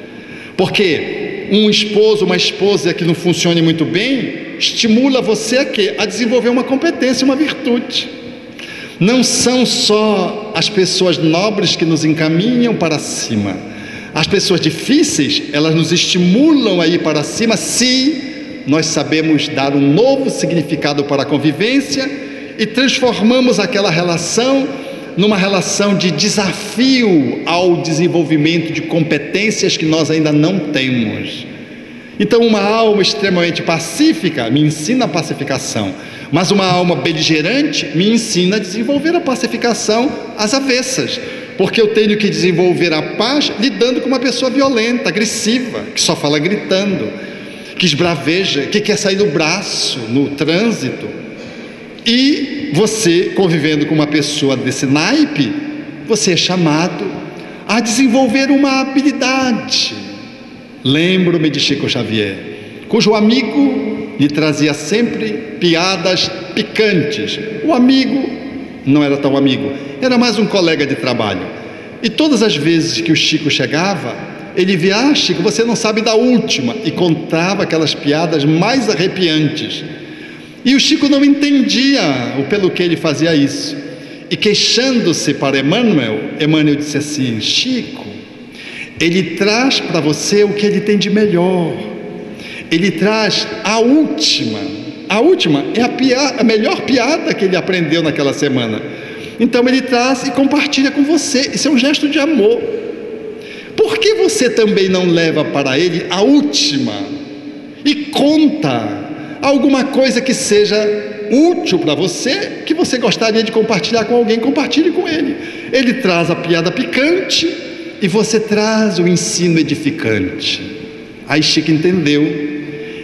Porque um esposo, uma esposa que não funcione muito bem, estimula você a quê? A desenvolver uma competência, uma virtude. Não são só as pessoas nobres que nos encaminham para cima. As pessoas difíceis, elas nos estimulam a ir para cima, se nós sabemos dar um novo significado para a convivência e transformamos aquela relação numa relação de desafio ao desenvolvimento de competências que nós ainda não temos. Então, uma alma extremamente pacífica me ensina a pacificação, mas uma alma beligerante me ensina a desenvolver a pacificação às avessas, porque eu tenho que desenvolver a paz lidando com uma pessoa violenta, agressiva, que só fala gritando, que esbraveja, que quer sair do braço no trânsito. E você, convivendo com uma pessoa desse naipe, você é chamado a desenvolver uma habilidade. Lembro-me de Chico Xavier, cujo amigo lhe trazia sempre piadas picantes. O amigo não era tão amigo, era mais um colega de trabalho. E todas as vezes que o Chico chegava, ele via: Chico, você não sabe da última, e contava aquelas piadas mais arrepiantes. E o Chico não entendia o pelo que ele fazia isso. E queixando-se para Emmanuel disse assim: Chico, ele traz para você o que ele tem de melhor. Ele traz a última é a melhor piada que ele aprendeu naquela semana. Então ele traz e compartilha com você. Isso é um gesto de amor. Por que você também não leva para ele a última e conta alguma coisa que seja útil para você, que você gostaria de compartilhar com alguém? Compartilhe com ele. Ele traz a piada picante e você traz o ensino edificante. Aí Chico entendeu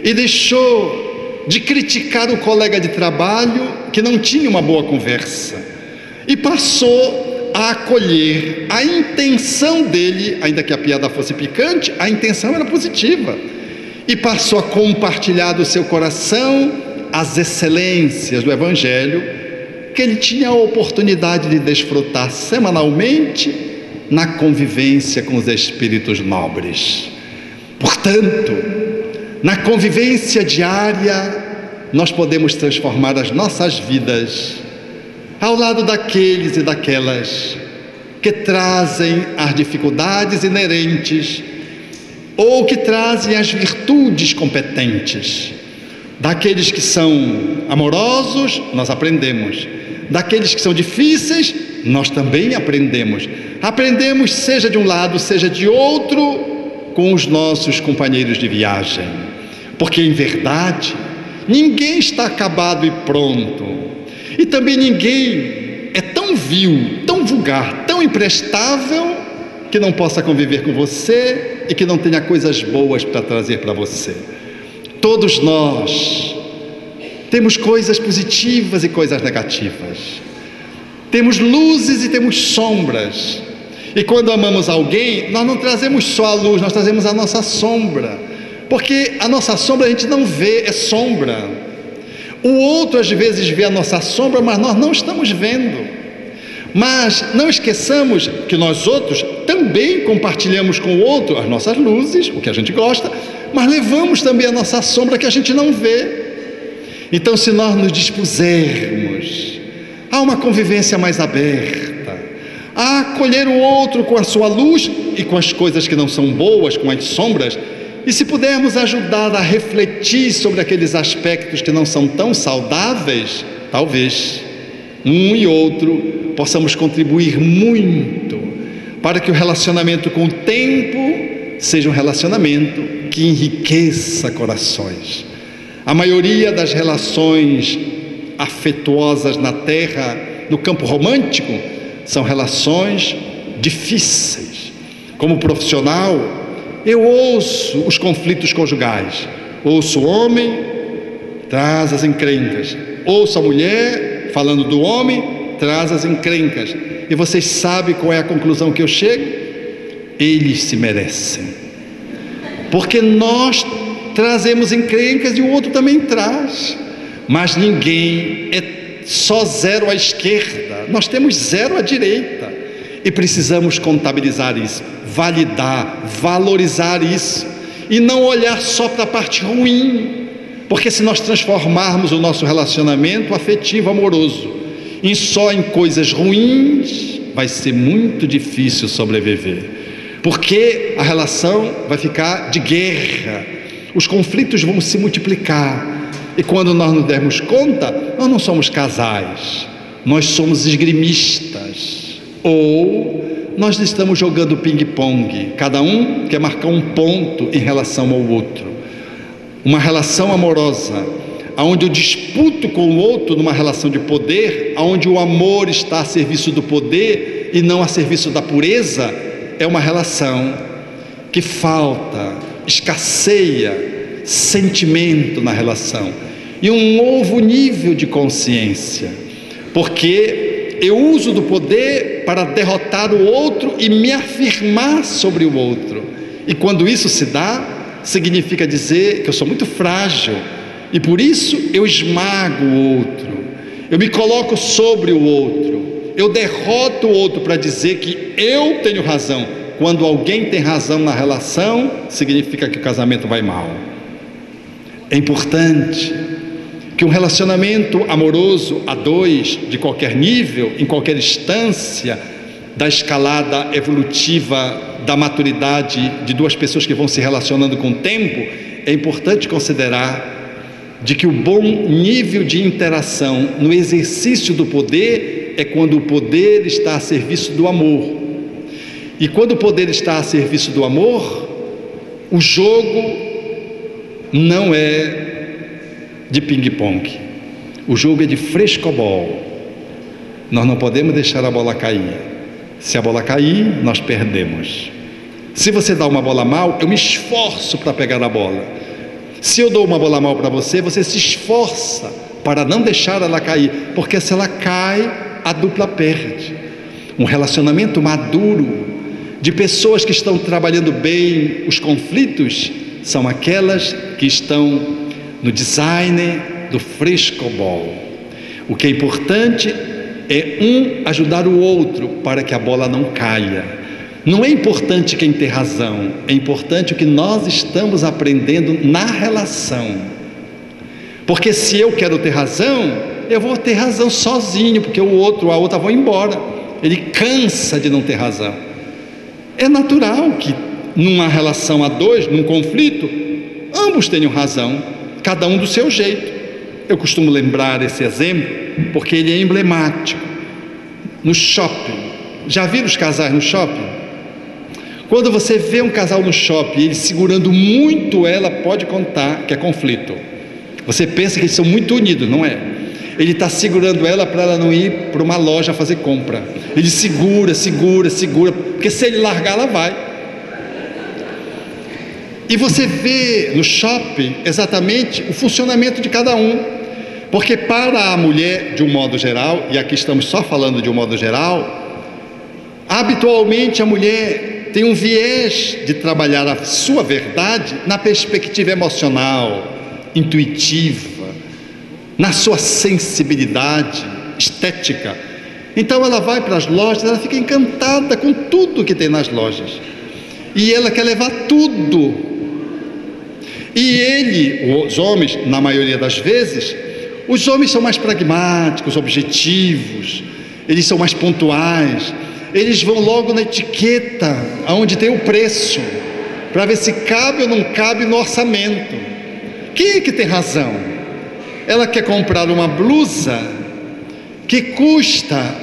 e deixou de criticar o colega de trabalho que não tinha uma boa conversa e passou a acolher a intenção dele. Ainda que a piada fosse picante, a intenção era positiva, e passou a compartilhar do seu coração as excelências do Evangelho que ele tinha a oportunidade de desfrutar semanalmente na convivência com os espíritos nobres. Portanto, na convivência diária, nós podemos transformar as nossas vidas ao lado daqueles e daquelas que trazem as dificuldades inerentes ou que trazem as virtudes competentes. Daqueles que são amorosos, nós aprendemos. Daqueles que são difíceis, nós também aprendemos. Aprendemos, seja de um lado, seja de outro, com os nossos companheiros de viagem. Porque, em verdade, ninguém está acabado e pronto. E também ninguém é tão vil, tão vulgar, tão imprestável, que não possa conviver com você e que não tenha coisas boas para trazer para você. Todos nós temos coisas positivas e coisas negativas. Temos luzes e temos sombras. E quando amamos alguém, nós não trazemos só a luz, nós trazemos a nossa sombra, porque a nossa sombra a gente não vê, é sombra. O outro às vezes vê a nossa sombra, mas nós não estamos vendo. Mas não esqueçamos que nós outros também compartilhamos com o outro as nossas luzes, o que a gente gosta, mas levamos também a nossa sombra que a gente não vê. Então, se nós nos dispusermos a uma convivência mais aberta, a acolher o outro com a sua luz e com as coisas que não são boas, com as sombras, e se pudermos ajudar a refletir sobre aqueles aspectos que não são tão saudáveis, talvez um e outro possamos contribuir muito para que o relacionamento com o tempo seja um relacionamento que enriqueça corações. A maioria das relações afetuosas na Terra, no campo romântico, são relações difíceis. Como profissional, eu ouço os conflitos conjugais. Ouço o homem, traz as encrencas. Ouço a mulher, falando do homem, traz as encrencas. E vocês sabem qual é a conclusão que eu chego? Eles se merecem. Porque nós trazemos encrencas e o outro também traz. Mas ninguém é só zero à esquerda, nós temos zero à direita. E precisamos contabilizar isso, validar, valorizar isso. E não olhar só para a parte ruim. Porque se nós transformarmos o nosso relacionamento afetivo, amoroso, só em coisas ruins, vai ser muito difícil sobreviver. Porque a relação vai ficar de guerra. Os conflitos vão se multiplicar. E quando nós nos dermos conta, nós não somos casais, nós somos esgrimistas. Ou nós estamos jogando ping-pong, cada um quer marcar um ponto em relação ao outro. Uma relação amorosa, onde eu disputo com o outro numa relação de poder, onde o amor está a serviço do poder e não a serviço da pureza, é uma relação que falta, escasseia sentimento na relação e um novo nível de consciência, porque eu uso do poder para derrotar o outro e me afirmar sobre o outro, e quando isso se dá, significa dizer que eu sou muito frágil e por isso eu esmago o outro, eu me coloco sobre o outro, eu derroto o outro para dizer que eu tenho razão. Quando alguém tem razão na relação, significa que o casamento vai mal. É importante que um relacionamento amoroso a dois, de qualquer nível, em qualquer instância da escalada evolutiva da maturidade de duas pessoas que vão se relacionando com o tempo, é importante considerar de que o bom nível de interação no exercício do poder é quando o poder está a serviço do amor. E quando o poder está a serviço do amor, o jogo não é de ping-pong, o jogo é de frescobol. Nós não podemos deixar a bola cair. Se a bola cair, nós perdemos. Se você dá uma bola mal, eu me esforço para pegar a bola. Se eu dou uma bola mal para você, você se esforça para não deixar ela cair, porque se ela cai, a dupla perde. Um relacionamento maduro de pessoas que estão trabalhando bem os conflitos são aquelas que estão no design do frescobol. O que é importante é um ajudar o outro para que a bola não caia. Não é importante quem tem razão, é importante o que nós estamos aprendendo na relação. Porque se eu quero ter razão, eu vou ter razão sozinho, porque o outro ou a outra vão embora. Ele cansa de não ter razão. É natural que numa relação a dois, num conflito, ambos tenham razão, cada um do seu jeito. Eu costumo lembrar esse exemplo porque ele é emblemático. No shopping, já viram os casais no shopping? Quando você vê um casal no shopping, ele segurando muito ela, pode contar que é conflito. Você pensa que eles são muito unidos, não é? Ele está segurando ela para ela não ir para uma loja fazer compra. Ele segura, porque se ele largar, ela vai. E você vê no shopping exatamente o funcionamento de cada um. Porque para a mulher, de um modo geral, e aqui estamos só falando de um modo geral, Habitualmente a mulher tem um viés de trabalhar a sua verdade na perspectiva emocional, intuitiva, na sua sensibilidade estética. Então ela vai para as lojas, ela fica encantada com tudo que tem nas lojas, e ela quer levar tudo. E os homens, na maioria das vezes, os homens são mais pragmáticos, objetivos, eles são mais pontuais, eles vão logo na etiqueta, onde tem o preço, para ver se cabe ou não cabe no orçamento. Quem é que tem razão? Ela quer comprar uma blusa que custa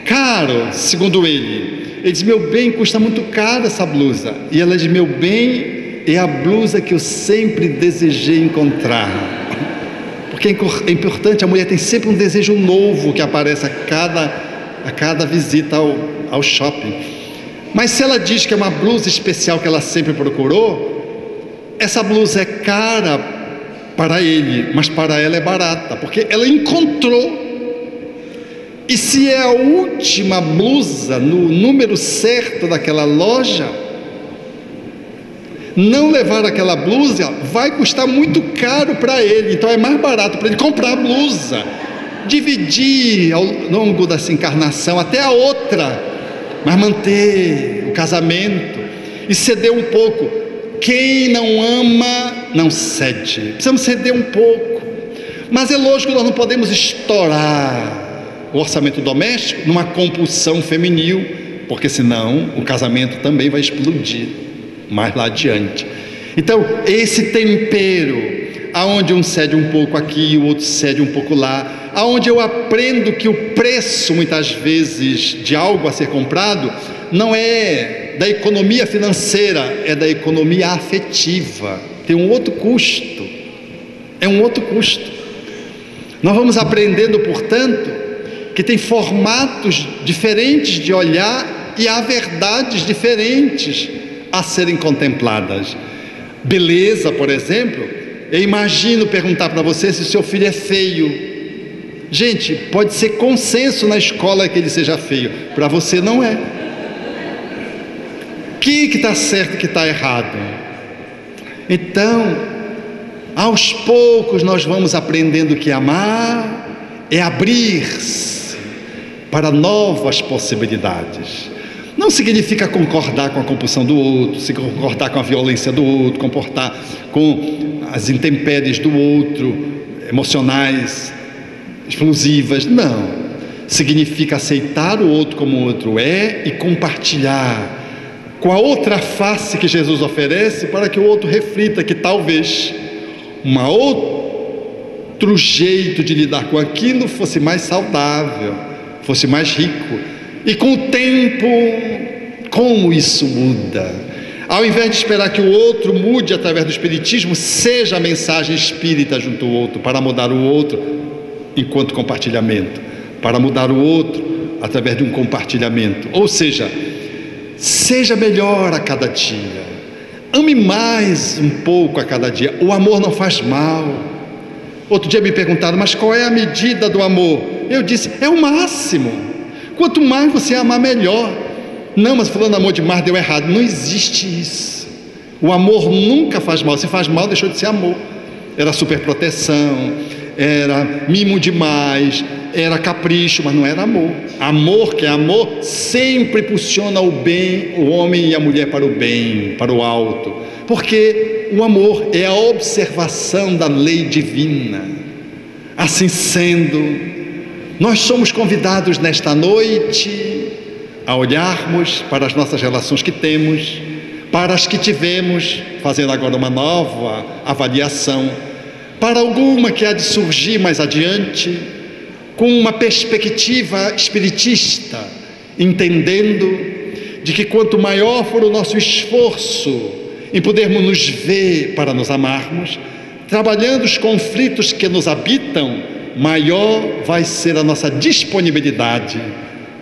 caro, segundo ele. Ele diz: meu bem, custa muito caro essa blusa. E ela diz: meu bem, é a blusa que eu sempre desejei encontrar. Porque é importante, a mulher tem sempre um desejo novo que aparece a cada visita ao shopping. Mas se ela diz que é uma blusa especial que ela sempre procurou, essa blusa é cara para ele, mas para ela é barata, porque ela encontrou. E se é a última blusa no número certo daquela loja, não levar aquela blusa vai custar muito caro para ele. Então é mais barato para ele comprar a blusa, dividir ao longo dessa encarnação até a outra, mas manter o casamento e ceder um pouco. Quem não ama não cede. Precisamos ceder um pouco. Mas é lógico que nós não podemos estourar o orçamento doméstico numa compulsão feminil, porque senão o casamento também vai explodir mais lá adiante. Então, esse tempero, aonde um cede um pouco aqui, o outro cede um pouco lá, aonde eu aprendo que o preço, muitas vezes, de algo a ser comprado, não é da economia financeira, é da economia afetiva. Tem um outro custo. É um outro custo. Nós vamos aprendendo, portanto, que tem formatos diferentes de olhar e há verdades diferentes a serem contempladas. Beleza, por exemplo, eu imagino perguntar para você se o seu filho é feio. Gente, pode ser consenso na escola que ele seja feio, para você não é. O que está certo e o que está errado? Então, aos poucos nós vamos aprendendo que amar é abrir-se para novas possibilidades. Não significa concordar com a compulsão do outro, se concordar com a violência do outro, comportar com as intempéries do outro, emocionais, explosivas. Não. Significa aceitar o outro como o outro é e compartilhar com a outra face que Jesus oferece, para que o outro reflita que talvez outro jeito de lidar com aquilo fosse mais saudável, fosse mais rico. E com o tempo, como isso muda? Ao invés de esperar que o outro mude através do espiritismo, seja a mensagem espírita junto ao outro, para mudar o outro enquanto compartilhamento, para mudar o outro através de um compartilhamento. Ou seja, seja melhor a cada dia, ame mais um pouco a cada dia. O amor não faz mal. Outro dia me perguntaram: mas qual é a medida do amor? Eu disse: é o máximo. Quanto mais você amar, melhor. Não, mas falando amor demais deu errado. Não existe isso. O amor nunca faz mal. Se faz mal, deixou de ser amor. Era superproteção, era mimo demais, era capricho, mas não era amor. Amor, que é amor, sempre impulsiona o bem, o homem e a mulher para o bem, para o alto. Porque o amor é a observação da lei divina. Assim sendo, nós somos convidados nesta noite a olharmos para as nossas relações que temos, para as que tivemos, fazendo agora uma nova avaliação, para alguma que há de surgir mais adiante, com uma perspectiva espiritista, entendendo de que quanto maior for o nosso esforço em podermos nos ver para nos amarmos, trabalhando os conflitos que nos habitam, maior vai ser a nossa disponibilidade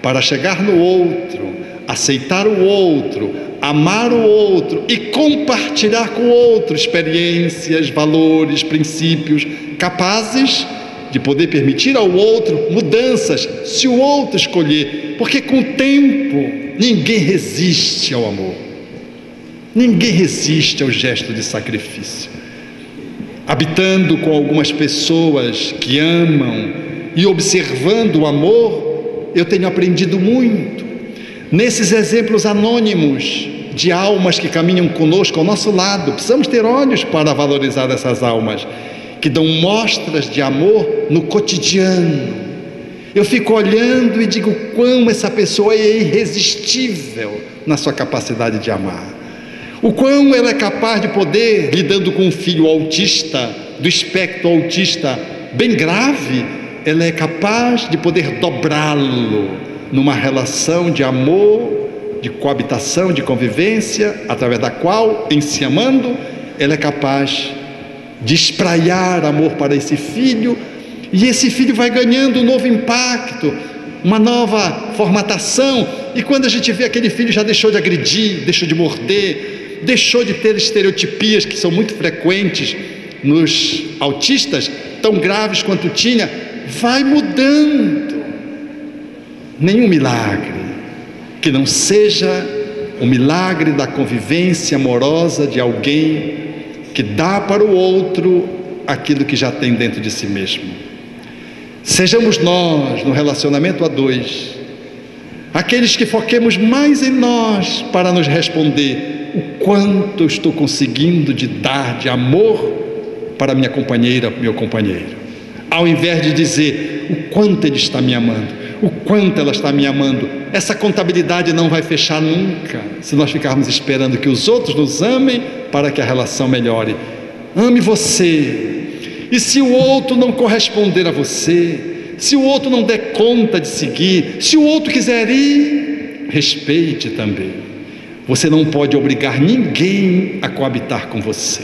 para chegar no outro, aceitar o outro, amar o outro e compartilhar com o outro experiências, valores, princípios capazes de poder permitir ao outro mudanças, se o outro escolher, porque com o tempo ninguém resiste ao amor, ninguém resiste ao gesto de sacrifício. Habitando com algumas pessoas que amam e observando o amor, eu tenho aprendido muito nesses exemplos anônimos de almas que caminham conosco ao nosso lado. Precisamos ter olhos para valorizar essas almas que dão mostras de amor no cotidiano. Eu fico olhando e digo quão essa pessoa é irresistível na sua capacidade de amar, o quão ela é capaz de poder, lidando com um filho autista, do espectro autista bem grave, ela é capaz de poder dobrá-lo numa relação de amor, de coabitação, de convivência, através da qual, em se amando, ela é capaz de espraiar amor para esse filho, e esse filho vai ganhando um novo impacto, uma nova formatação, e quando a gente vê aquele filho já deixou de agredir, deixou de morder, deixou de ter estereotipias que são muito frequentes nos autistas, tão graves quanto tinha, vai mudando. Nenhum milagre que não seja o milagre da convivência amorosa de alguém que dá para o outro aquilo que já tem dentro de si mesmo. Sejamos nós, no relacionamento a dois, aqueles que foquemos mais em nós para nos responder o quanto eu estou conseguindo de dar de amor para minha companheira, meu companheiro, ao invés de dizer o quanto ele está me amando, o quanto ela está me amando. Essa contabilidade não vai fechar nunca se nós ficarmos esperando que os outros nos amem para que a relação melhore. Ame você, e se o outro não corresponder a você, se o outro não der conta de seguir, se o outro quiser ir, respeite também. Você não pode obrigar ninguém a coabitar com você.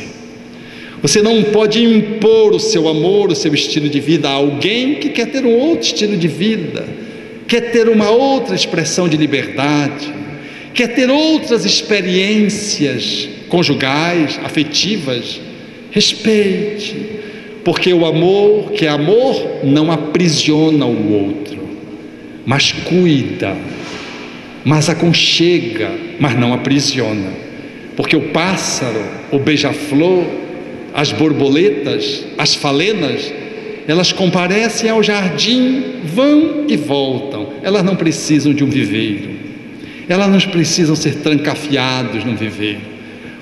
Você não pode impor o seu amor, o seu estilo de vida a alguém que quer ter um outro estilo de vida, quer ter uma outra expressão de liberdade, quer ter outras experiências conjugais, afetivas. Respeite, porque o amor, que é amor, não aprisiona o outro, mas cuida, mas aconchega, mas não aprisiona. Porque o pássaro, o beija-flor, as borboletas, as falenas, elas comparecem ao jardim, vão e voltam. Elas não precisam de um viveiro, elas não precisam ser trancafiados num viveiro,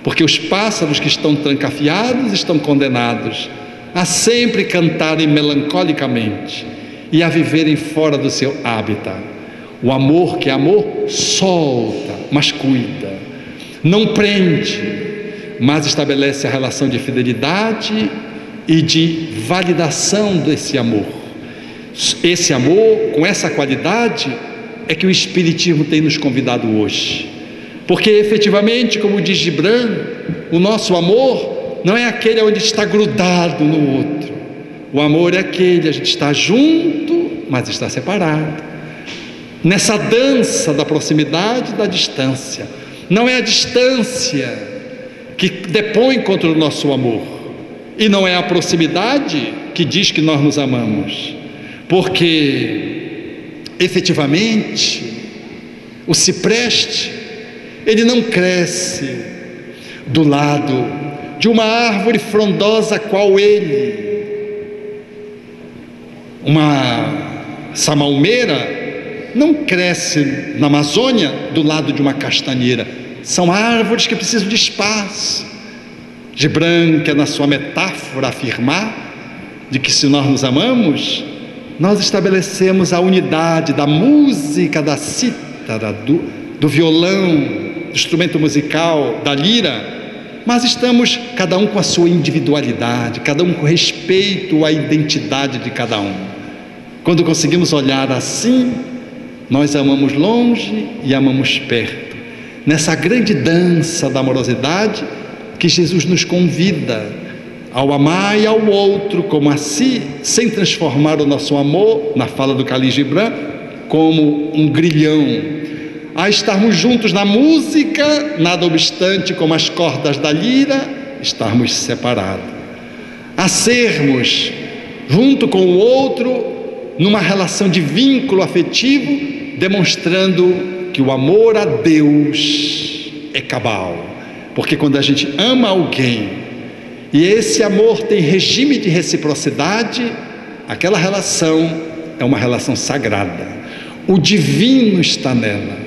porque os pássaros que estão trancafiados estão condenados a sempre cantarem melancolicamente e a viverem fora do seu hábitat. O amor, que é amor, solta, mas cuida, não prende, mas estabelece a relação de fidelidade e de validação desse amor. Esse amor, com essa qualidade, é que o Espiritismo tem nos convidado hoje, porque efetivamente, como diz Gibran, o nosso amor não é aquele onde está grudado no outro. O amor é aquele, a gente está junto, mas está separado, nessa dança da proximidade e da distância. Não é a distância que depõe contra o nosso amor, e não é a proximidade que diz que nós nos amamos, porque efetivamente o cipreste, ele não cresce do lado de uma árvore frondosa qual ele, uma samalmeira não cresce na Amazônia do lado de uma castanheira. São árvores que precisam de espaço. Gibran quer, na sua metáfora, afirmar de que se nós nos amamos, nós estabelecemos a unidade da música, da cítara, do violão, do instrumento musical, da lira, mas estamos cada um com a sua individualidade, cada um com respeito à identidade de cada um. Quando conseguimos olhar assim, nós amamos longe e amamos perto, nessa grande dança da amorosidade que Jesus nos convida ao amar e ao outro como a si, sem transformar o nosso amor, na fala do Khalil Gibran, como um grilhão, a estarmos juntos na música, nada obstante, como as cordas da lira, estarmos separados, a sermos junto com o outro, numa relação de vínculo afetivo, demonstrando que o amor a Deus é cabal. Porque quando a gente ama alguém e esse amor tem regime de reciprocidade, aquela relação é uma relação sagrada. O divino está nela.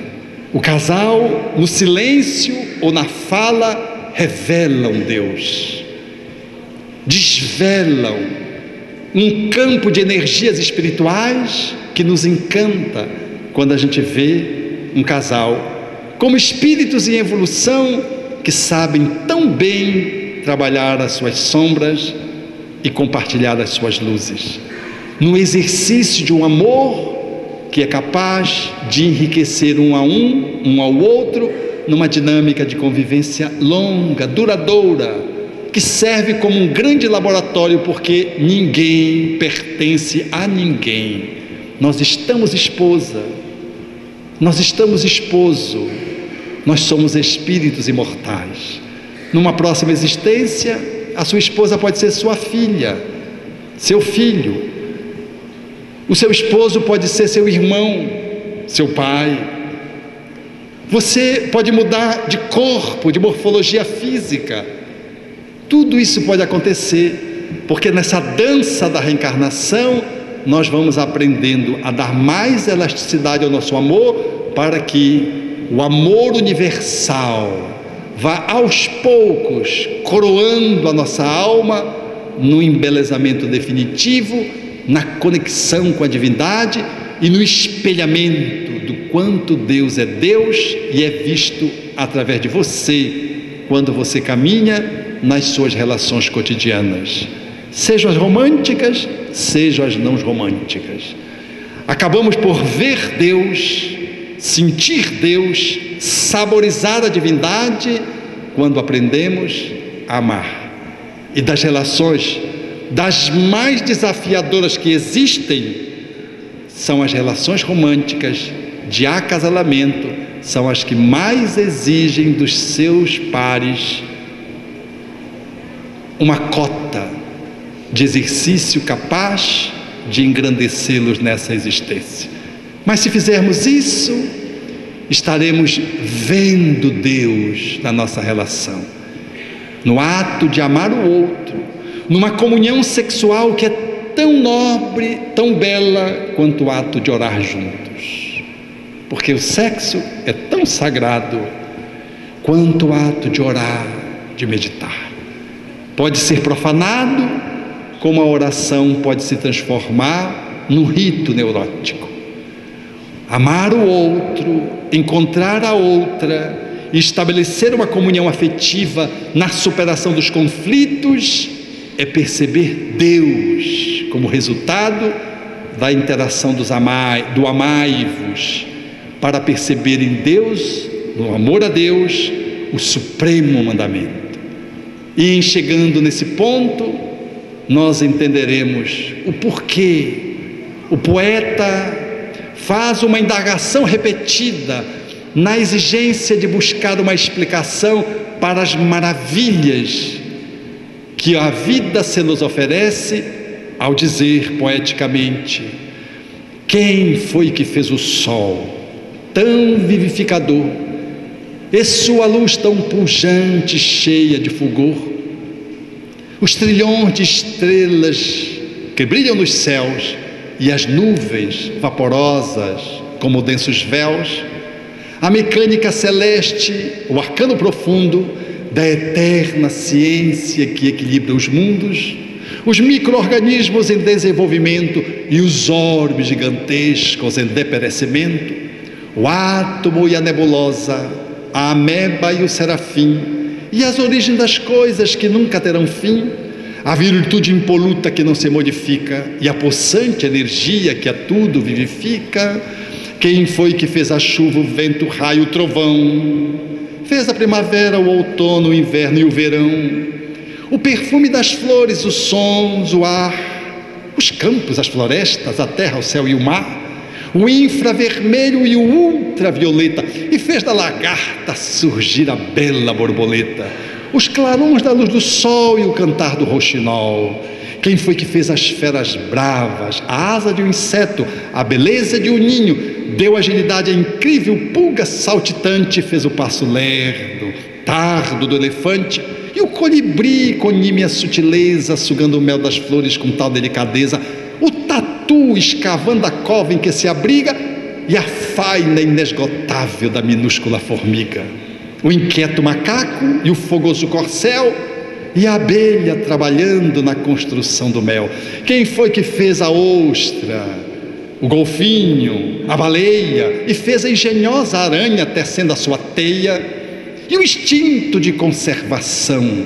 O casal, no silêncio ou na fala, revelam Deus, desvelam um campo de energias espirituais que nos encanta quando a gente vê um casal como espíritos em evolução que sabem tão bem trabalhar as suas sombras e compartilhar as suas luzes, no exercício de um amor que é capaz de enriquecer um ao outro, numa dinâmica de convivência longa, duradoura, que serve como um grande laboratório, porque ninguém pertence a ninguém. Nós estamos esposa, nós estamos esposo, nós somos espíritos imortais. Numa próxima existência, a sua esposa pode ser sua filha, seu filho. O seu esposo pode ser seu irmão, seu pai. Você pode mudar de corpo, de morfologia física. Tudo isso pode acontecer, porque nessa dança da reencarnação, nós vamos aprendendo a dar mais elasticidade ao nosso amor, para que o amor universal vá aos poucos coroando a nossa alma no embelezamento definitivo, na conexão com a divindade e no espelhamento do quanto Deus é Deus e é visto através de você, quando você caminha nas suas relações cotidianas, sejam as românticas, sejam as não românticas. Acabamos por ver Deus, sentir Deus, saborizar a divindade quando aprendemos a amar. E das relações, das mais desafiadoras que existem, são as relações românticas de acasalamento, são as que mais exigem dos seus pares uma cota de exercício capaz de engrandecê-los nessa existência. Mas se fizermos isso, estaremos vendo Deus na nossa relação, no ato de amar o outro, numa comunhão sexual que é tão nobre, tão bela quanto o ato de orar juntos, porque o sexo é tão sagrado quanto o ato de orar, de meditar. Pode ser profanado, como a oração pode se transformar num rito neurótico. Amar o outro, encontrar a outra e estabelecer uma comunhão afetiva na superação dos conflitos é perceber Deus como resultado da interação do amai-vos, para perceber em Deus, no amor a Deus, o supremo mandamento. E em chegando nesse ponto, nós entenderemos o porquê o poeta faz uma indagação repetida na exigência de buscar uma explicação para as maravilhas que a vida se nos oferece, ao dizer poeticamente: quem foi que fez o sol tão vivificador e sua luz tão pujante, cheia de fulgor? Os trilhões de estrelas que brilham nos céus e as nuvens vaporosas como densos véus, a mecânica celeste, o arcano profundo da eterna ciência que equilibra os mundos, os micro-organismos em desenvolvimento e os orbes gigantescos em deperecimento, o átomo e a nebulosa, a ameba e o serafim, e as origens das coisas que nunca terão fim, a virtude impoluta que não se modifica e a possante energia que a tudo vivifica. Quem foi que fez a chuva, o vento, o raio, o trovão? Fez a primavera, o outono, o inverno e o verão. O perfume das flores, os sons, o ar, os campos, as florestas, a terra, o céu e o mar, o infravermelho e o ultravioleta, e fez da lagarta surgir a bela borboleta, os clarões da luz do sol e o cantar do roxinol, Quem foi que fez as feras bravas, a asa de um inseto, a beleza de um ninho, deu agilidade à incrível pulga saltitante, fez o passo lerdo, tardo do elefante, e o colibri com nímia sutileza, sugando o mel das flores com tal delicadeza, o tatu escavando a cova em que se abriga, e a faina inesgotável da minúscula formiga, o inquieto macaco e o fogoso corcel, e a abelha trabalhando na construção do mel. Quem foi que fez a ostra, o golfinho, a baleia, e fez a engenhosa aranha tecendo a sua teia? E o instinto de conservação,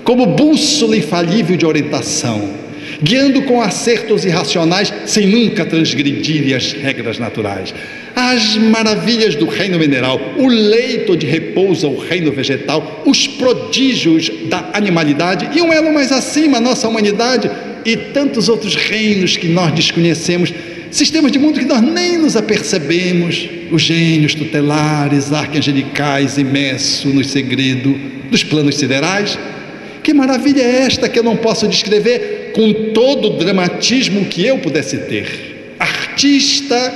como bússola infalível de orientação, guiando com acertos irracionais, sem nunca transgredir as regras naturais. As maravilhas do reino mineral, o leito de repouso ao reino vegetal, os prodígios da animalidade e um elo mais acima, a nossa humanidade, e tantos outros reinos que nós desconhecemos, sistemas de mundo que nós nem nos apercebemos, os gênios tutelares, arcangelicais, imersos no segredo dos planos siderais. Que maravilha é esta que eu não posso descrever com todo o dramatismo que eu pudesse ter? Artista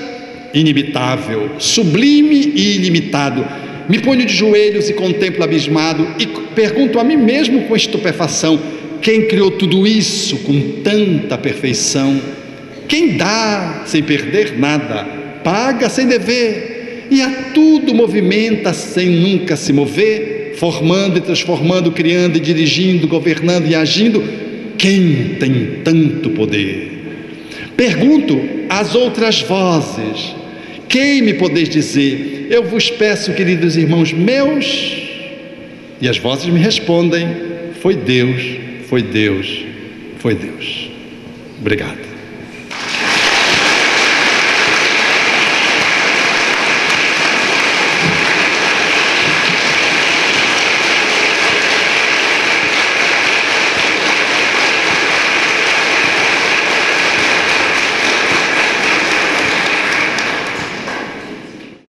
inimitável, sublime e ilimitado, me ponho de joelhos e contemplo abismado e pergunto a mim mesmo com estupefação: quem criou tudo isso com tanta perfeição? Quem dá sem perder nada, paga sem dever, e a tudo movimenta sem nunca se mover, formando e transformando, criando e dirigindo, governando e agindo? Quem tem tanto poder? Pergunto às outras vozes: quem me podeis dizer? Eu vos peço, queridos irmãos meus. E as vozes me respondem: foi Deus, foi Deus, foi Deus. Obrigado.